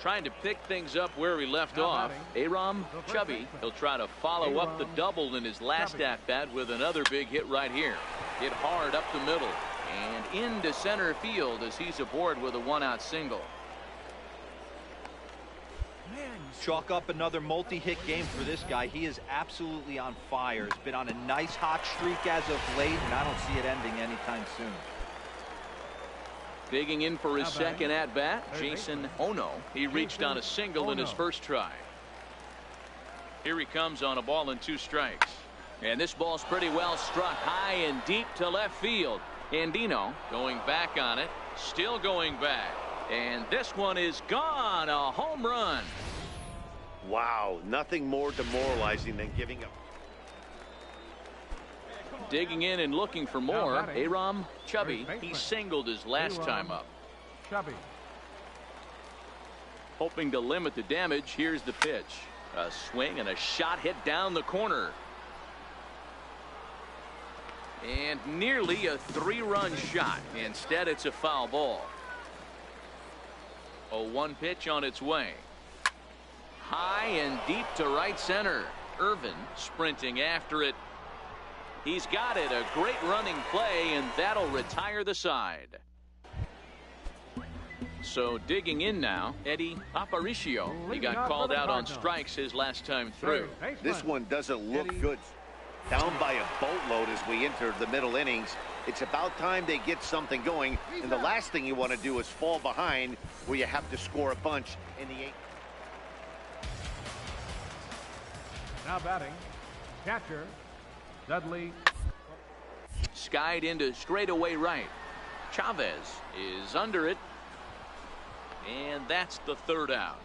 A: Trying to pick things up where he left off. Aram Chubby. He'll try to follow up the double in his last at-bat with another big hit right here. Hit hard up the middle and into center field as he's aboard with a 1-out single.
D: Chalk up another multi-hit game for this guy. He is absolutely on fire. He's been on a nice hot streak as of late, and I don't see it ending anytime soon.
A: Digging in for his second at-bat, Jason Ono. He reached on a single in his first try. Here he comes on a ball and 2 strikes. And this ball's pretty well struck high and deep to left field. Andino going back on it, still going back. And this one is gone, a home run.
B: Wow, nothing more demoralizing than giving up.
A: Digging in and looking for more, Aram Chubby. He singled his last time up.
C: Chubby.
A: Hoping to limit the damage, here's the pitch. A swing and a shot hit down the corner. And nearly a 3-run shot. Instead, it's a foul ball. A 1 pitch on its way. High and deep to right center. Irvin sprinting after it. He's got it. A great running play, and that'll retire the side. So digging in now, Eddie Aparicio. He got called out on strikes his last time through.
B: This one doesn't look good. Down by a boatload as we enter the middle innings. It's about time they get something going, and the last thing you want to do is fall behind where you have to score a bunch in the 8th.
C: Now batting, catcher, Dudley.
A: Skied into straightaway right. Chavez is under it. And that's the 3rd out.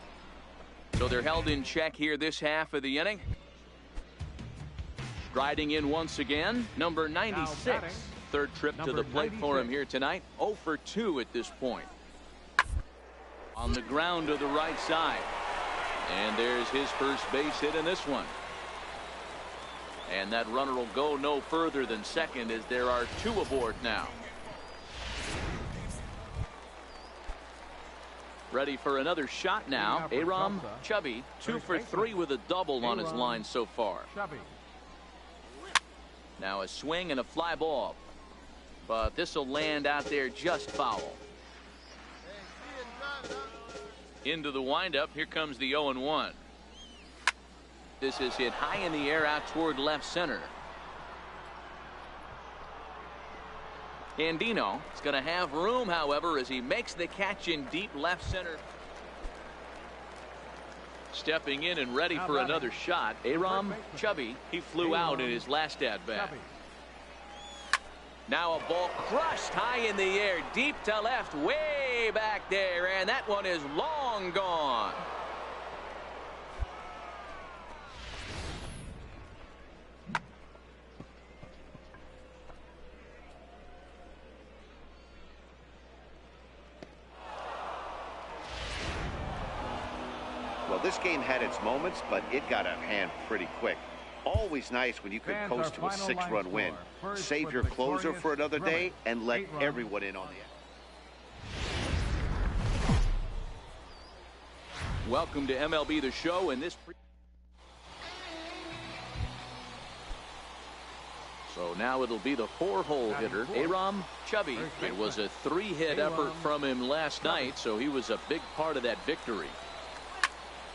A: So they're held in check here this half of the inning. Striding in once again, number 96. 3rd trip to the plate for him here tonight. 0 for 2 at this point. On the ground to the right side. And there's his first base hit in this one. And that runner will go no further than second as there are 2 aboard now. Ready for another shot now. Aram Chubby, 2 for 3 with a double on his line so far. Now a swing and a fly ball. But this will land out there just foul. Into the windup. Here comes the 0-1. This is hit high in the air out toward left center. Andino is going to have room, however, as he makes the catch in deep left center. Stepping in and ready for another shot, Aram Chubby. He flew out in his last at-bat. Now a ball crushed high in the air, deep to left, way back there, and that one is long gone.
B: Well, this game had its moments, but it got out of hand pretty quick. Always nice when you can coast to a 6-run win. Save your closer for another day and let everyone in on the end.
A: Welcome to MLB The Show, and this. So now it'll be the 4-hole hitter, Aram Chubby. It was a 3-hit effort from him last night, so he was a big part of that victory.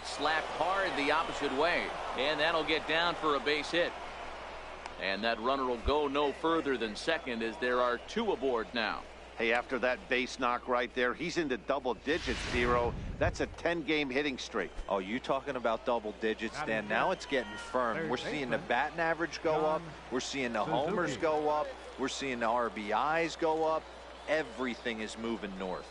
A: Slapped hard the opposite way, and that'll get down for a base hit. And that runner will go no further than second as there are 2 aboard now.
B: Hey, after that base knock right there, he's into double digits, Zero. That's a 10-game hitting streak.
D: Oh, you talking about double digits, Dan? Now it's getting firm. We're seeing the batting average go up. We're seeing the homers go up. We're seeing the RBIs go up. Everything is moving north.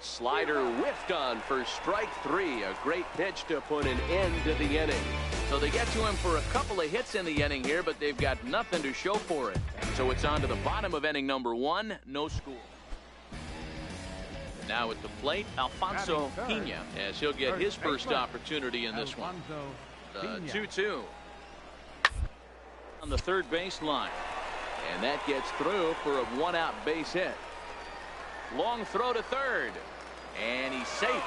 F: Slider whiffed on for strike 3. A great pitch to put an end to the inning.
A: So they get to him for a couple of hits in the inning here, but they've got nothing to show for it. So it's on to the bottom of inning number 1. No score. Now at the plate, Alfonso Pena, as he'll get his first opportunity in this one. 2-2 on the third base line, and that gets through for a 1-out base hit. Long throw to third, and he's safe.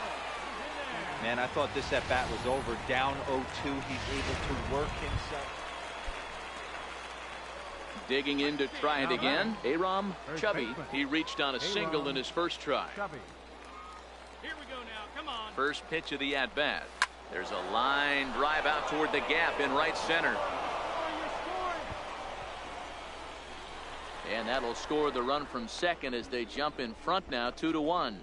D: Man, I thought this at bat was over. Down 0-2, he's able to work himself.
A: Digging in to try it again, Aram Chubby. He reached on a single in his first try.
G: Here we go now. Come on.
A: First pitch of the at-bat. There's a line drive out toward the gap in right center. And that'll score the run from second as they jump in front now, 2-1.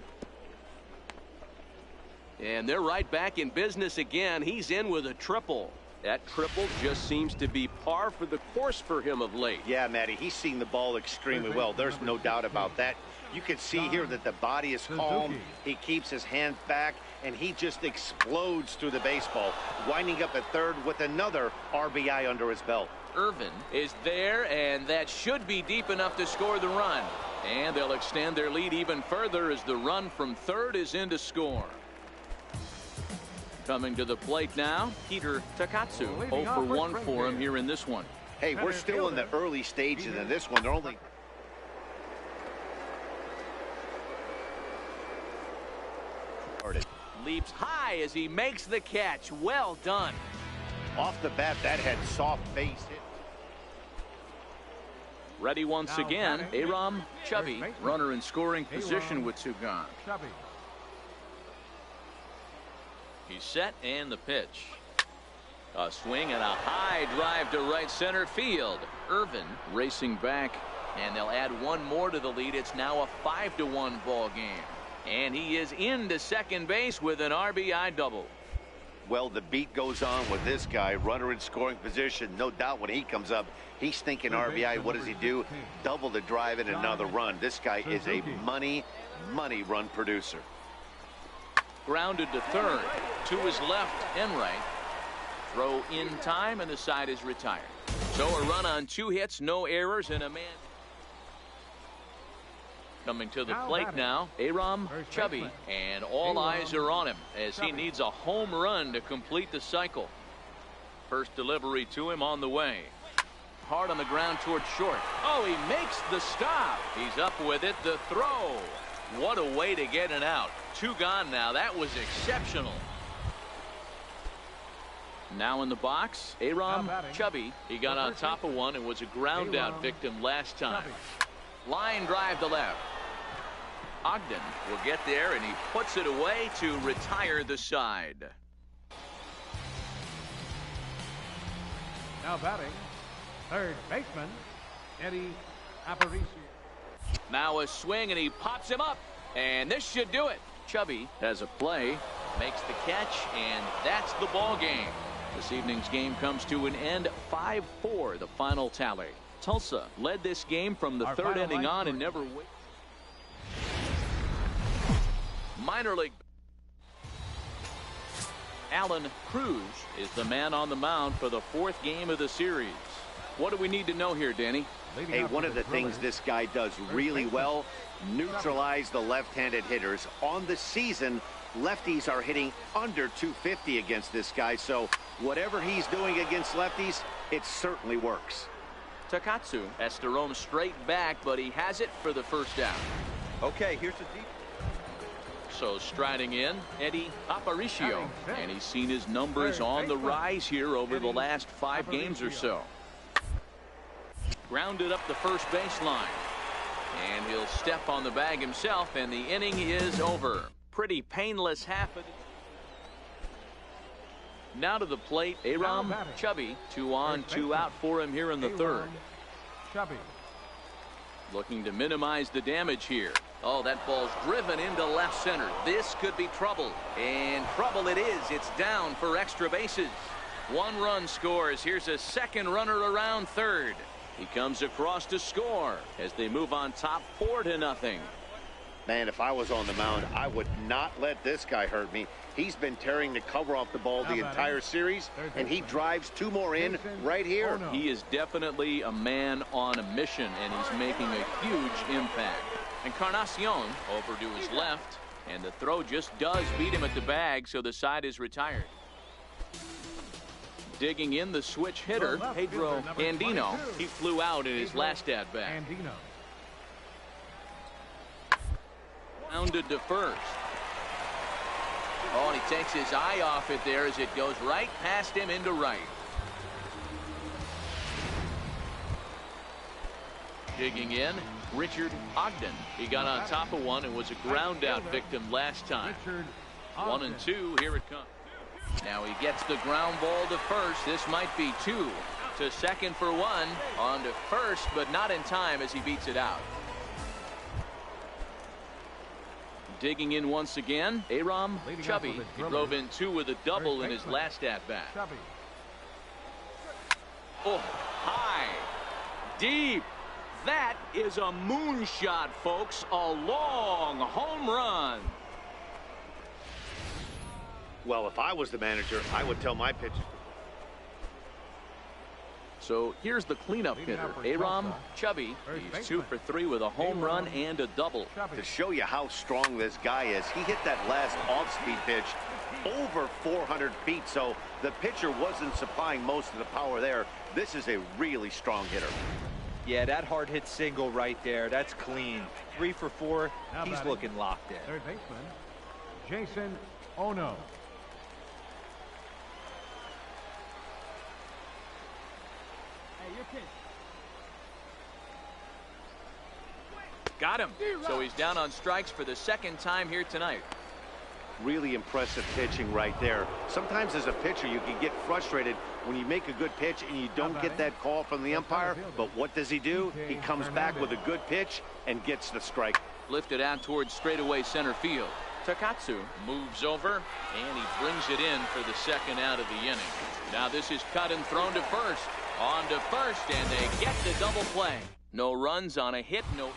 A: And they're right back in business again. He's in with a triple.
F: That triple just seems to be par for the course for him of late.
B: Yeah, Matty, he's seeing the ball extremely well. There's no doubt about that. You can see here that the body is calm. He keeps his hands back, and he just explodes through the baseball, winding up at third with another RBI under his belt.
A: Irvin is there, and that should be deep enough to score the run. And they'll extend their lead even further as the run from third is in to score. Coming to the plate now, Peter Takatsu. 0 for 1 for him here in this one.
B: Hey, we're still in the early stages of this one. They're only...
A: Leaps high as he makes the catch. Well done.
B: Off the bat, that had soft base hit.
A: Ready once again, Aram Chubby, runner in scoring position with two gone. He's set and the pitch. A swing and a high drive to right center field. Irvin racing back, and they'll add one more to the lead. It's now a 5-1 ball game. And he is into second base with an RBI double.
B: Well, the beat goes on with this guy, runner in scoring position. No doubt when he comes up, he's thinking RBI. What does he do? Double the drive and another run. This guy is a money run producer.
A: Grounded to third. To his left and right. Throw in time, and the side is retired. So a run on 2 hits, no errors, and a man. Coming to the plate now, Aram Chubby, and all eyes are on him as he needs a home run to complete the cycle. First delivery to him on the way. Hard on the ground towards short. Oh, he makes the stop. He's up with it. The throw. What a way to get it out. 2 gone now. That was exceptional. Now in the box, Aram Chubby. He got on top of one and was a ground out victim last time. Line drive to left. Ogden will get there, and he puts it away to retire the side.
C: Now batting, third baseman, Eddie Aparicio.
A: Now a swing, and he pops him up, and this should do it. Chubby has a play, makes the catch, and that's the ball game. This evening's game comes to an end. 5-4, the final tally. Tulsa led this game from the third inning on and never win. Minor league. Alan Cruz is the man on the mound for the 4th game of the series. What do we need to know here, Danny?
B: Hey, one of the things this guy does really well, neutralize the left-handed hitters. On the season, lefties are hitting under 250 against this guy, so whatever he's doing against lefties, it certainly works.
A: Takatsu has to roam straight back, but he has it for the first down.
D: Okay, here's the deep.
A: So striding in, Eddie Aparicio, and he's seen his numbers on the rise here over the last 5 games or so. Grounded up the first baseline, and he'll step on the bag himself, and the inning is over. Pretty painless half of it. Now to the plate, Aram Chubby. 2 on, 2 out for him here in the third.
C: Chubby.
A: Looking to minimize the damage here. Oh, that ball's driven into left center. This could be trouble. And trouble it is. It's down for extra bases. 1 run scores. Here's a second runner around third. He comes across to score as they move on top 4-0.
B: Man, if I was on the mound, I would not let this guy hurt me. He's been tearing the cover off the ball the entire series, and he drives 2 more in right here.
A: He is definitely a man on a mission, and he's making a huge impact. Encarnacion over to his left, and the throw just does beat him at the bag, so the side is retired. Digging in the switch hitter, Pedro Andino. He flew out in his last at-bat. Rounded to first. Oh, and he takes his eye off it there as it goes right past him into right. Digging in, Richard Ogden. He got on top of one and was a ground out victim last time. 1-2, here it comes. Now he gets the ground ball to first. This might be 2. To second for 1. On to first, but not in time as he beats it out. Digging in once again, Aram Chubby. He drove in 2 with a double in his last at-bat. Oh, high, deep. That is a moonshot, folks. A long home run.
B: Well, if I was the manager, I would tell my pitchers.
A: So here's the cleanup hitter, Aram Chubby. He's 2 for 3 with a home run and a double.
B: To show you how strong this guy is, he hit that last off-speed pitch over 400 feet, so the pitcher wasn't supplying most of the power there. This is a really strong hitter.
D: Yeah, that hard hit single right there, that's clean. 3 for 4, he's looking locked in.
C: Third baseman, Jason Ono.
A: Got him. So he's down on strikes for the second time here tonight.
B: Really impressive pitching right there. Sometimes as a pitcher you can get frustrated when you make a good pitch and you don't get that call from the umpire. But what does he do? He comes back with a good pitch and gets the strike.
A: Lifted out towards straightaway center field. Takatsu moves over and he brings it in for the second out of the inning. Now this is cut and thrown to first. On to first, and they get the double play. No runs on a hit, no.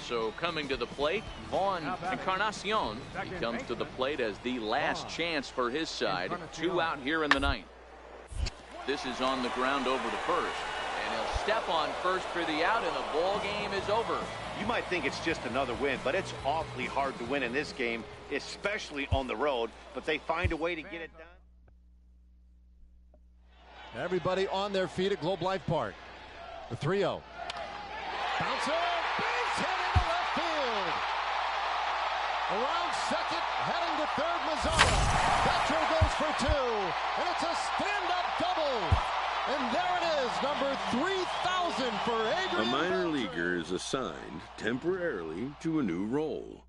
A: So coming to the plate, Vaughn Encarnacion. He comes to the plate as the last chance for his side. 2 out here in the ninth. This is on the ground over to first. And he'll step on first for the out, and the ball game is over.
B: You might think it's just another win, but it's awfully hard to win in this game, especially on the road. But they find a way to get it done.
E: Everybody on their feet at Globe Life Park. The 3-0. Bouncer, base hit into left field. Around second, heading to third, Mazzara. Petro goes for 2, and it's a stand-up double. And there it is, number 3,000 for Adrian.
H: A minor leaguer is assigned temporarily to a new role.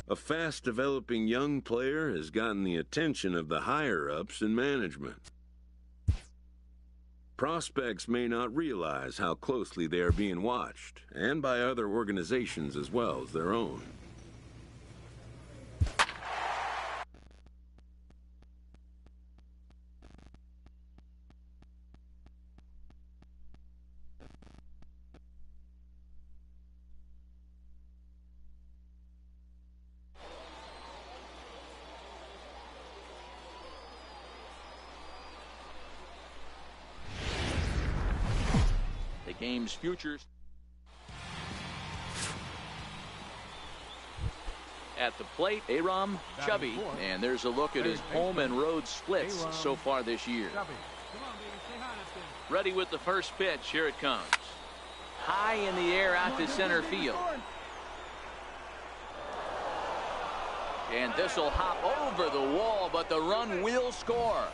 H: A fast-developing young player has gotten the attention of the higher-ups in management. Prospects may not realize how closely they are being watched, and by other organizations as well as their own.
A: Game's futures at the plate, Aram Chubby, and there's a look at his home and road splits so far this year. Ready with the first pitch. Here it comes. High in the air out to center field. And this will hop over the wall, but the run will score.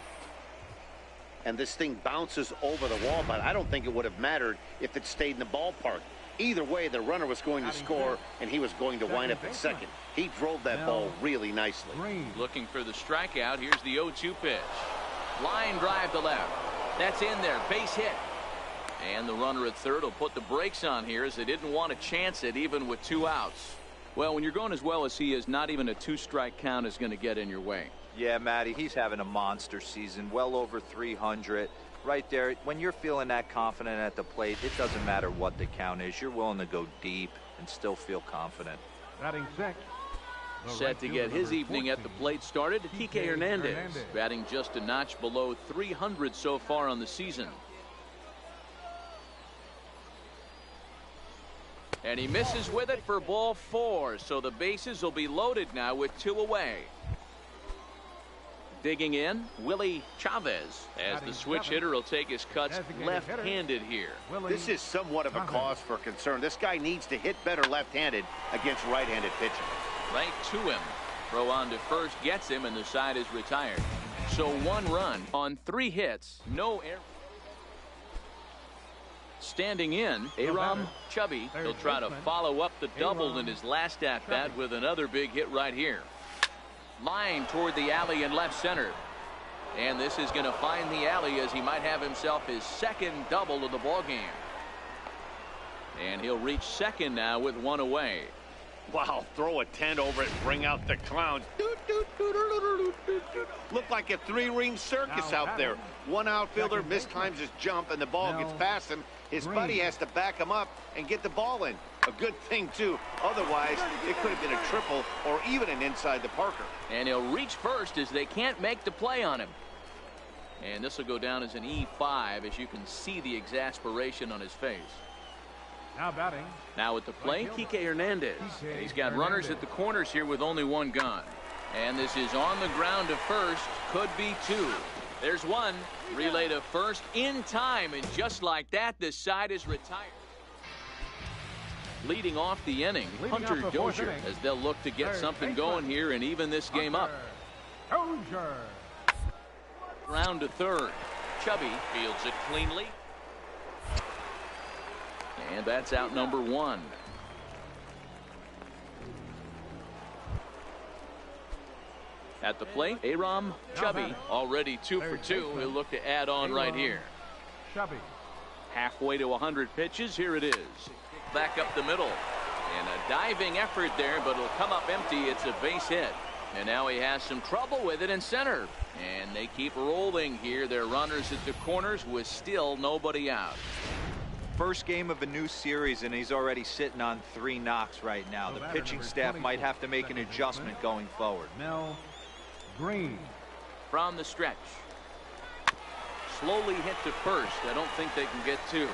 B: And this thing bounces over the wall, but I don't think it would have mattered if it stayed in the ballpark. Either way, the runner was going to score, and he was going to wind up at second. He drove that ball really nicely.
A: Looking for the strikeout. Here's the 0-2 pitch. Line drive to left. That's in there. Base hit. And the runner at third will put the brakes on here as they didn't want to chance it even with 2 outs. Well, when you're going as well as he is, not even a 2-strike count is going to get in your way.
D: Yeah, Matty, he's having a monster season, well over 300. Right there, when you're feeling that confident at the plate, it doesn't matter what the count is. You're willing to go deep and still feel confident.
C: Batting sixth.
A: Set to get his evening at the plate started, Kike Hernandez, batting just a notch below 300 so far on the season. And he misses with it for ball 4, so the bases will be loaded now with 2 away. Digging in, Willie Chavez, as the switch hitter will take his cuts left-handed here.
B: This is somewhat of a cause for concern. This guy needs to hit better left-handed against right-handed pitching.
A: Right to him. Throw on to first gets him, and the side is retired. So 1 run on 3 hits, no error. Standing in, Aram Chubby. He'll try to follow up the double in his last at-bat with another big hit right here. Line toward the alley in left center. And this is going to find the alley as he might have himself his second double of the ball game. And he'll reach second now with 1 away.
B: Wow, throw a tent over it, bring out the clowns. Look like a 3-ring circus out there. One outfielder mistimes his jump and the ball gets past him. His buddy has to back him up and get the ball in. A good thing, too. Otherwise, it could have been a triple or even an inside the Parker.
A: And he'll reach first as they can't make the play on him. And this will go down as an E5 as you can see the exasperation on his face.
C: Now batting.
A: Now at the plate, Kike Hernandez. And he's got runners at the corners here with only 1 gone. And this is on the ground to first. Could be 2. There's 1. Relay to first in time. And just like that, this side is retired. Leading off the inning, Hunter Dozier, as they'll look to get something going here and even this game up.
C: Dozier.
A: Round to third. Chubby fields it cleanly. And that's out number 1. At the plate, Aram Chubby, already 2 for 2. He'll look to add on right here.
C: Chubby.
A: Halfway to 100 pitches. Here it is. Back up the middle. And a diving effort there, but it'll come up empty. It's a base hit. And now he has some trouble with it in center. And they keep rolling here. Their runners at the corners with still nobody out.
D: First game of a new series, and he's already sitting on 3 knocks right now. The pitching staff might have to make an adjustment going forward.
C: Mel Green.
A: From the stretch. Slowly hit to first. I don't think they can get 2.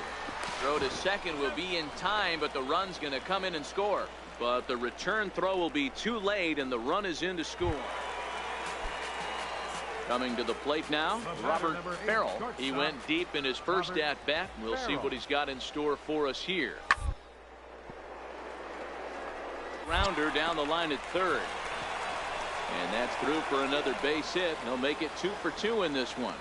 A: Throw to second will be in time, but the run's going to come in and score. But the return throw will be too late, and the run is in to score. Coming to the plate now, Robert Farrell. He went deep in his first at-bat. We'll see what he's got in store for us here. Rounder down the line at third. And that's through for another base hit. He'll make it 2 for 2 in this one.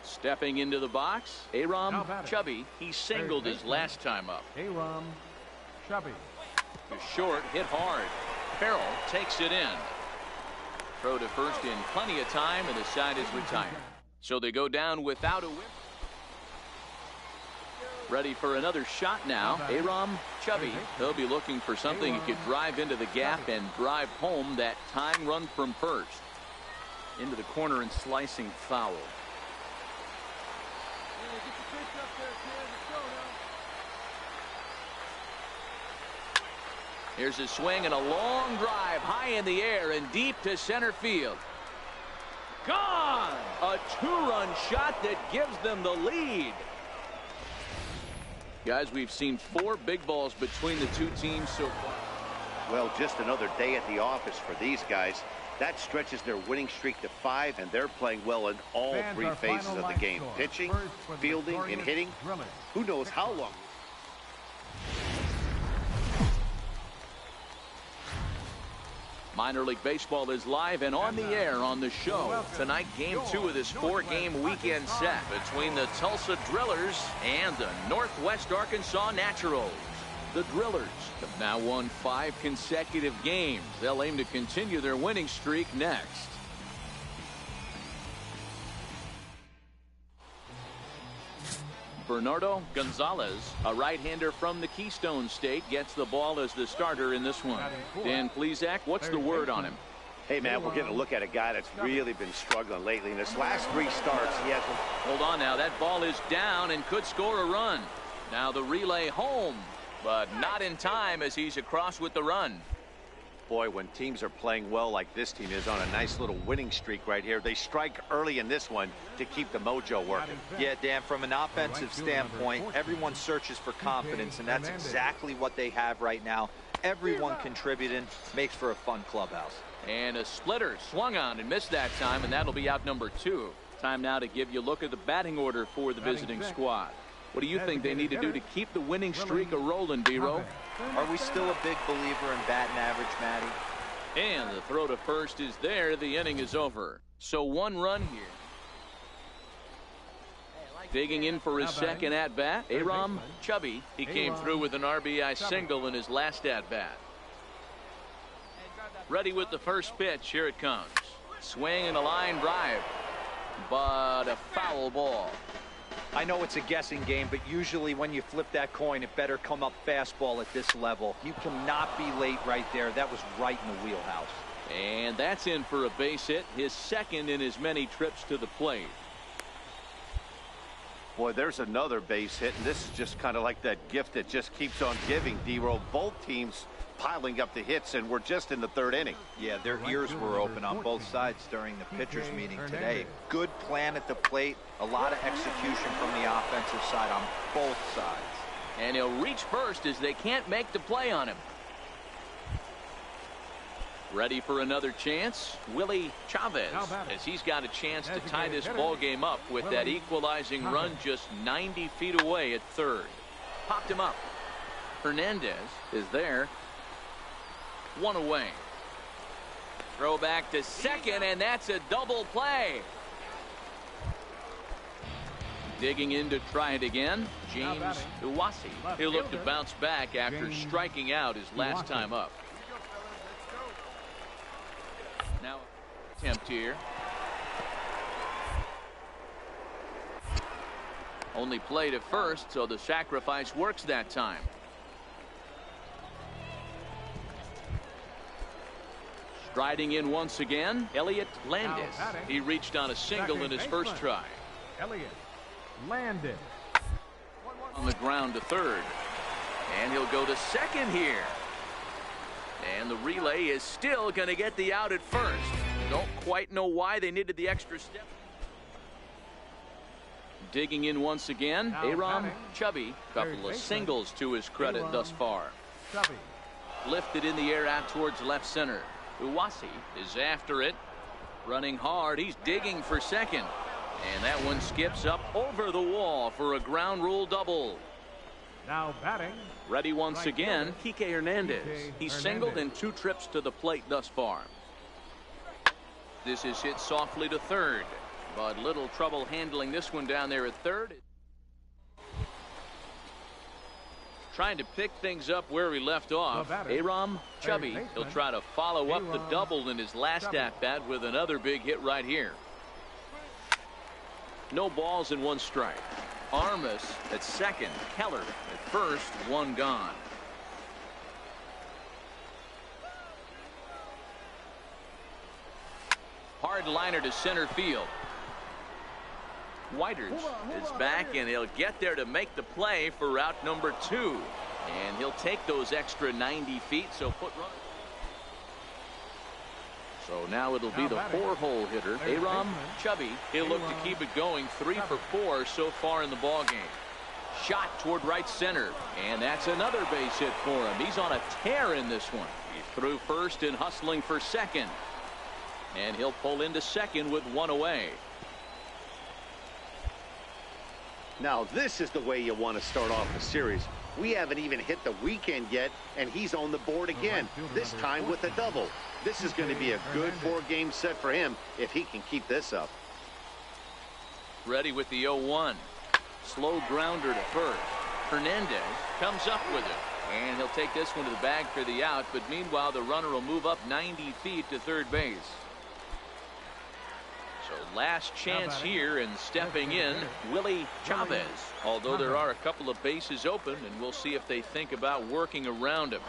A: Stepping into the box, Aram Chubby. He singled his last time up.
C: Aram Chubby.
A: Short, hit hard. Farrell takes it in. Throw to first in plenty of time, and the side is retired. So they go down without a whip. Ready for another shot now. Aram Chubby. They'll be looking for something he could drive into the gap and drive home that tying run from first. Into the corner and slicing foul. Here's a swing and a long drive high in the air and deep to center field. Gone! A two-run shot that gives them the lead. Guys, we've seen 4 big balls between the two teams so far.
B: Well, just another day at the office for these guys. That stretches their winning streak to 5, and they're playing well in all 3 phases of the game. Pitching, fielding, and hitting. Who knows how long.
A: Minor League Baseball is live and on the air on the show. Tonight, Game 2 of this 4-game weekend set between the Tulsa Drillers and the Northwest Arkansas Naturals. The Drillers have now won 5 consecutive games. They'll aim to continue their winning streak next. Bernardo Gonzalez, a right-hander from the Keystone State, gets the ball as the starter in this one. Dan Plesac, what's the word on him?
B: Hey, man, we're getting a look at a guy that's really been struggling lately. In his last 3 starts, he hasn't.
A: Hold on now. That ball is down and could score a run. Now the relay home, but not in time as he's across with the run.
B: Boy, when teams are playing well like this team is on a nice little winning streak right here, they strike early in this one to keep the mojo working.
D: Yeah, Dan, from an offensive standpoint, everyone searches for confidence, and that's exactly what they have right now. Everyone contributing makes for a fun clubhouse.
A: And a splitter swung on and missed that time, and that'll be out number 2. Time now to give you a look at the batting order for the visiting squad. What do you think they need to do to keep the winning streak a-rolling, B-Row?
D: Are we still a big believer in batting average, Matty?
A: And the throw to first is there. The inning is over. So 1 run here. Digging in for his second at-bat, Aram Chubby. He came through with an RBI single in his last at-bat. Ready with the first pitch. Here it comes. Swing and a line drive. But a foul ball.
D: I know it's a guessing game, but usually when you flip that coin, it better come up fastball at this level. You cannot be late right there. That was right in the wheelhouse.
A: And that's in for a base hit, his second in as many trips to the plate.
B: Boy, there's another base hit, and this is just kind of like that gift that just keeps on giving, D-Row. Both teams piling up the hits, and we're just in the 3rd inning.
D: Yeah, their ears were open on both sides during the pitchers meeting today. Good plan at the plate, a lot of execution from the offensive side on both sides.
A: And he'll reach first as they can't make the play on him. Ready for another chance, Willie Chavez, as he's got a chance to tie this ball game up with that equalizing run just 90 feet away at 3rd. Popped him up. Hernandez is there. 1 away. Throw back to second, and that's a double play. Digging in to try it again, James Iwasi. He'll look to bounce back after striking out his last time up. Now attempt here. Only play to first, so the sacrifice works that time. Striding in once again, Elliot Landis. He reached on a single in his first try.
C: Elliot Landis.
A: On the ground to 3rd. And he'll go to 2nd here. And the relay is still going to get the out at 1st. Don't quite know why they needed the extra step. Digging in once again, Aram Chubby. Couple of singles to his credit thus far. Lifted in the air out towards left center. Iwasi is after it. Running hard. He's digging for second. And that one skips up over the wall for a ground rule double.
C: Now batting.
A: Ready once again, Kike Hernandez. He's singled in 2 trips to the plate thus far. This is hit softly to 3rd. But little trouble handling this one down there at 3rd. Trying to pick things up where he left off. Aram Chubby. He'll try to follow up the double in his last at-bat with another big hit right here. No balls and 1 strike. Armas at second. Keller at first. 1 gone. Hard liner to center field. Whiters is back, and he'll get there to make the play for route number 2. And he'll take those extra 90 feet, so put run. So now it'll be the 4-hole hitter, Aram Chubby. He'll look to keep it going. 3 for 4 so far in the ballgame. Shot toward right center, and that's another base hit for him. He's on a tear in this one. He threw first and hustling for second. And he'll pull into second with 1 away.
B: Now this is the way you want to start off the series. We haven't even hit the weekend yet, and he's on the board again, this time with a double. This is going to be a good 4-game set for him if he can keep this up.
A: Ready with the 0-1. Slow grounder to first. Hernandez comes up with it, and he'll take this one to the bag for the out, but meanwhile the runner will move up 90 feet to third base. So last chance here, and stepping in, Willie Chavez. Although there are a couple of bases open, and we'll see if they think about working around him.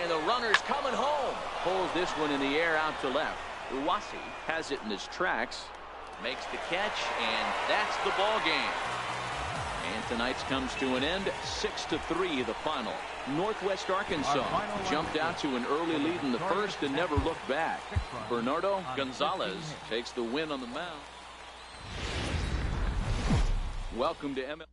A: And the runner's coming home. Pulls this one in the air out to left. Uwasi has it in his tracks. Makes the catch, and that's the ball game. And tonight's comes to an end. 6-3 the final. Northwest Arkansas jumped out to an early lead in the first and never looked back. Bernardo Gonzalez takes the win on the mound. Welcome to ML.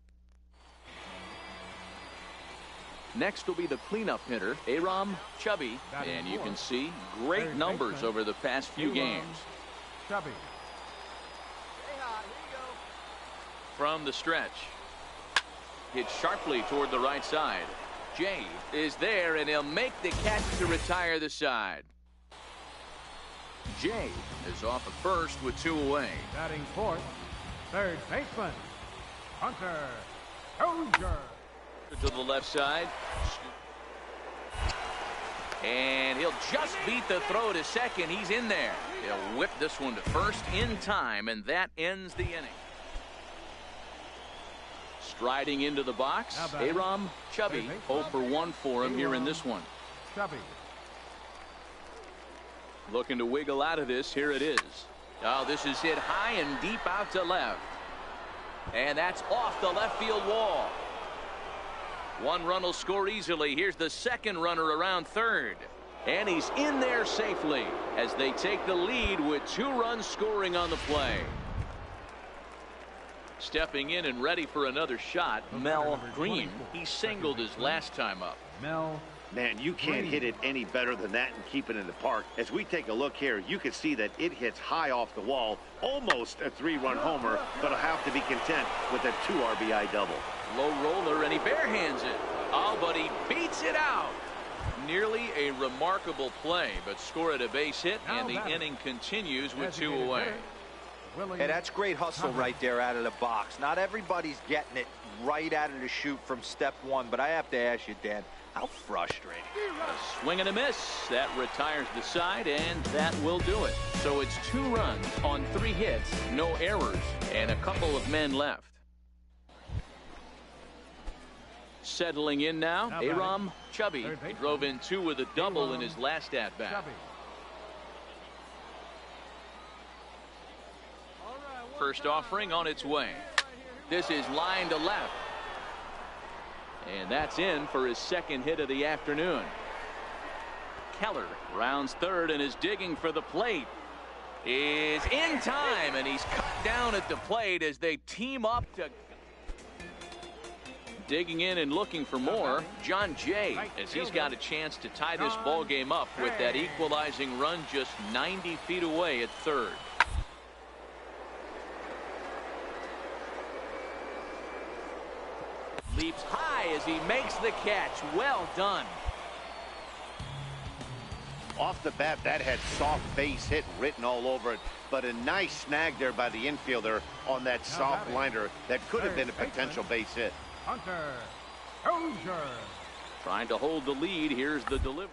A: Next will be the cleanup hitter, Aram Chubby, and you can see great numbers over the past few games.
C: Chubby.
A: From the stretch. Hit sharply toward the right side. Jay is there, and he'll make the catch to retire the side. Jay is off at first with 2 away.
C: Batting fourth, third baseman, Hunter Dozier.
A: To the left side. And he'll just beat the throw to second. He's in there. He'll whip this one to first in time, and that ends the inning. Striding into the box, Aram Chubby. 0 for 1 for him here in this one.
C: Chubby.
A: Looking to wiggle out of this. Here it is. Oh, this is hit high and deep out to left. And that's off the left field wall. 1 run will score easily. Here's the second runner around third. And he's in there safely as they take the lead with 2 runs scoring on the play. Stepping in and ready for another shot, Mel Green. He singled his last time up.
C: Mel.
B: Man, you can't hit it any better than that and keep it in the park. As we take a look here, you can see that it hits high off the wall. Almost a 3-run homer, but he'll have to be content with a 2 RBI double.
A: Low roller, and he barehands it. Oh, but he beats it out. Nearly a remarkable play, but scored a base hit, and the inning continues with 2 away.
D: Hey, that's great hustle right there out of the box. Not everybody's getting it right out of the chute from step 1, but I have to ask you, Dan, how frustrating.
A: A swing and a miss. That retires the side, and that will do it. So it's 2 runs on 3 hits, no errors, and a couple of men left. Settling in now, Aram Chubby. He drove in 2 with a double in his last at-bat. First offering on its way. This is line to left. And that's in for his second hit of the afternoon. Keller rounds third and is digging for the plate. Is in time, and he's cut down at the plate as they team up to... Digging in and looking for more, John Jay, as he's got a chance to tie this ball game up with that equalizing run just 90 feet away at third. Leaps high as he makes the catch. Well done.
B: Off the bat, that had soft base hit written all over it, but a nice snag there by the infielder on that soft liner that could have been a potential base hit.
C: Hunter Dozier.
A: Trying to hold the lead. Here's the delivery.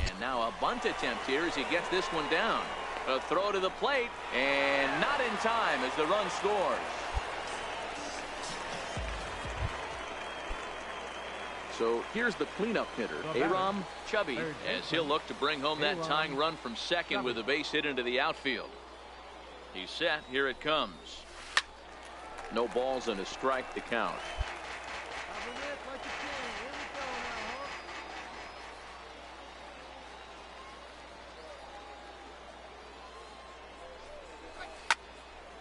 A: And now a bunt attempt here as he gets this one down. A throw to the plate, and not in time as the run scores. So here's the cleanup hitter, Aram Chubby, as he'll look to bring home that tying run from second with a base hit into the outfield. He's set. Here it comes. No balls and a strike to count.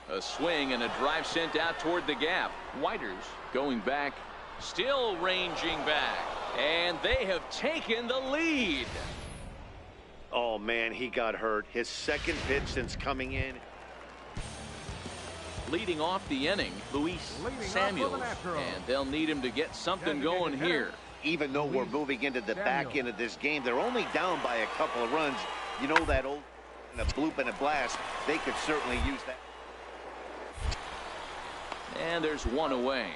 A: A swing and a drive sent out toward the gap. Whiters going back, still ranging back, and they have taken the lead.
B: Oh man, he got hurt. His second pitch since coming in.
A: Leading off the inning, Luis Samuels, and they'll need him to get something going here.
B: Even though we're moving into the back end of this game, they're only down by a couple of runs. You know that old a bloop and a blast, they could certainly use that.
A: And there's one away.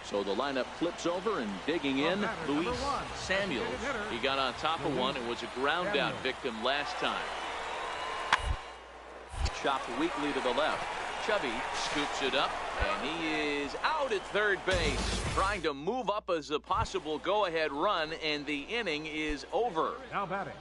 A: So the lineup flips over, and digging in, Luis Samuels. He got on top of one and was a ground out victim last time. Chopped weakly to the left. Chubby scoops it up, and he is out at third base, trying to move up as a possible go-ahead run, and the inning is over.
C: Now batting,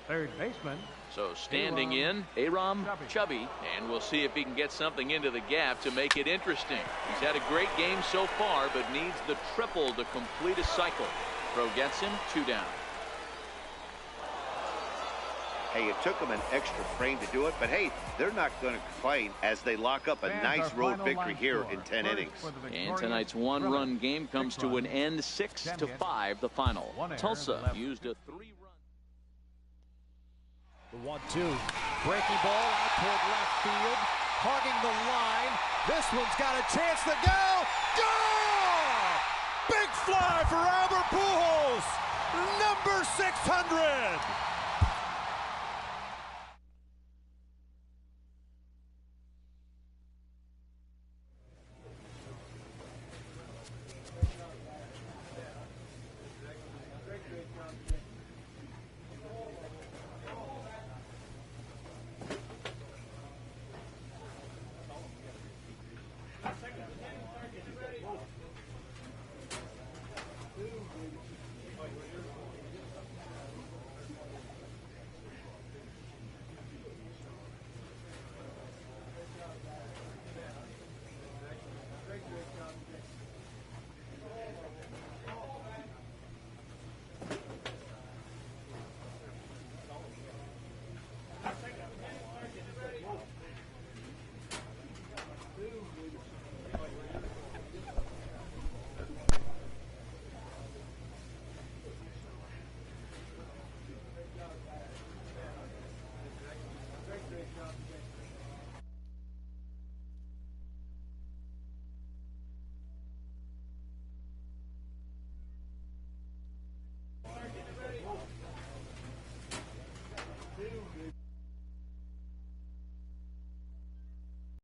C: third baseman.
A: So standing in, Aram Chubby, and we'll see if he can get something into the gap to make it interesting. He's had a great game so far, but needs the triple to complete a cycle. Throw gets him, 2 down.
B: Hey, it took them an extra frame to do it, but hey, they're not going to complain as they lock up a nice road victory here in 10 innings.
A: And tonight's one-run game comes to an end, 6-5 the final. Tulsa used a 3-run.
I: The 1-2. Breaking ball out toward left field. Hogging the line. This one's got a chance to go. Go! Big fly for Albert Pujols. Number 600.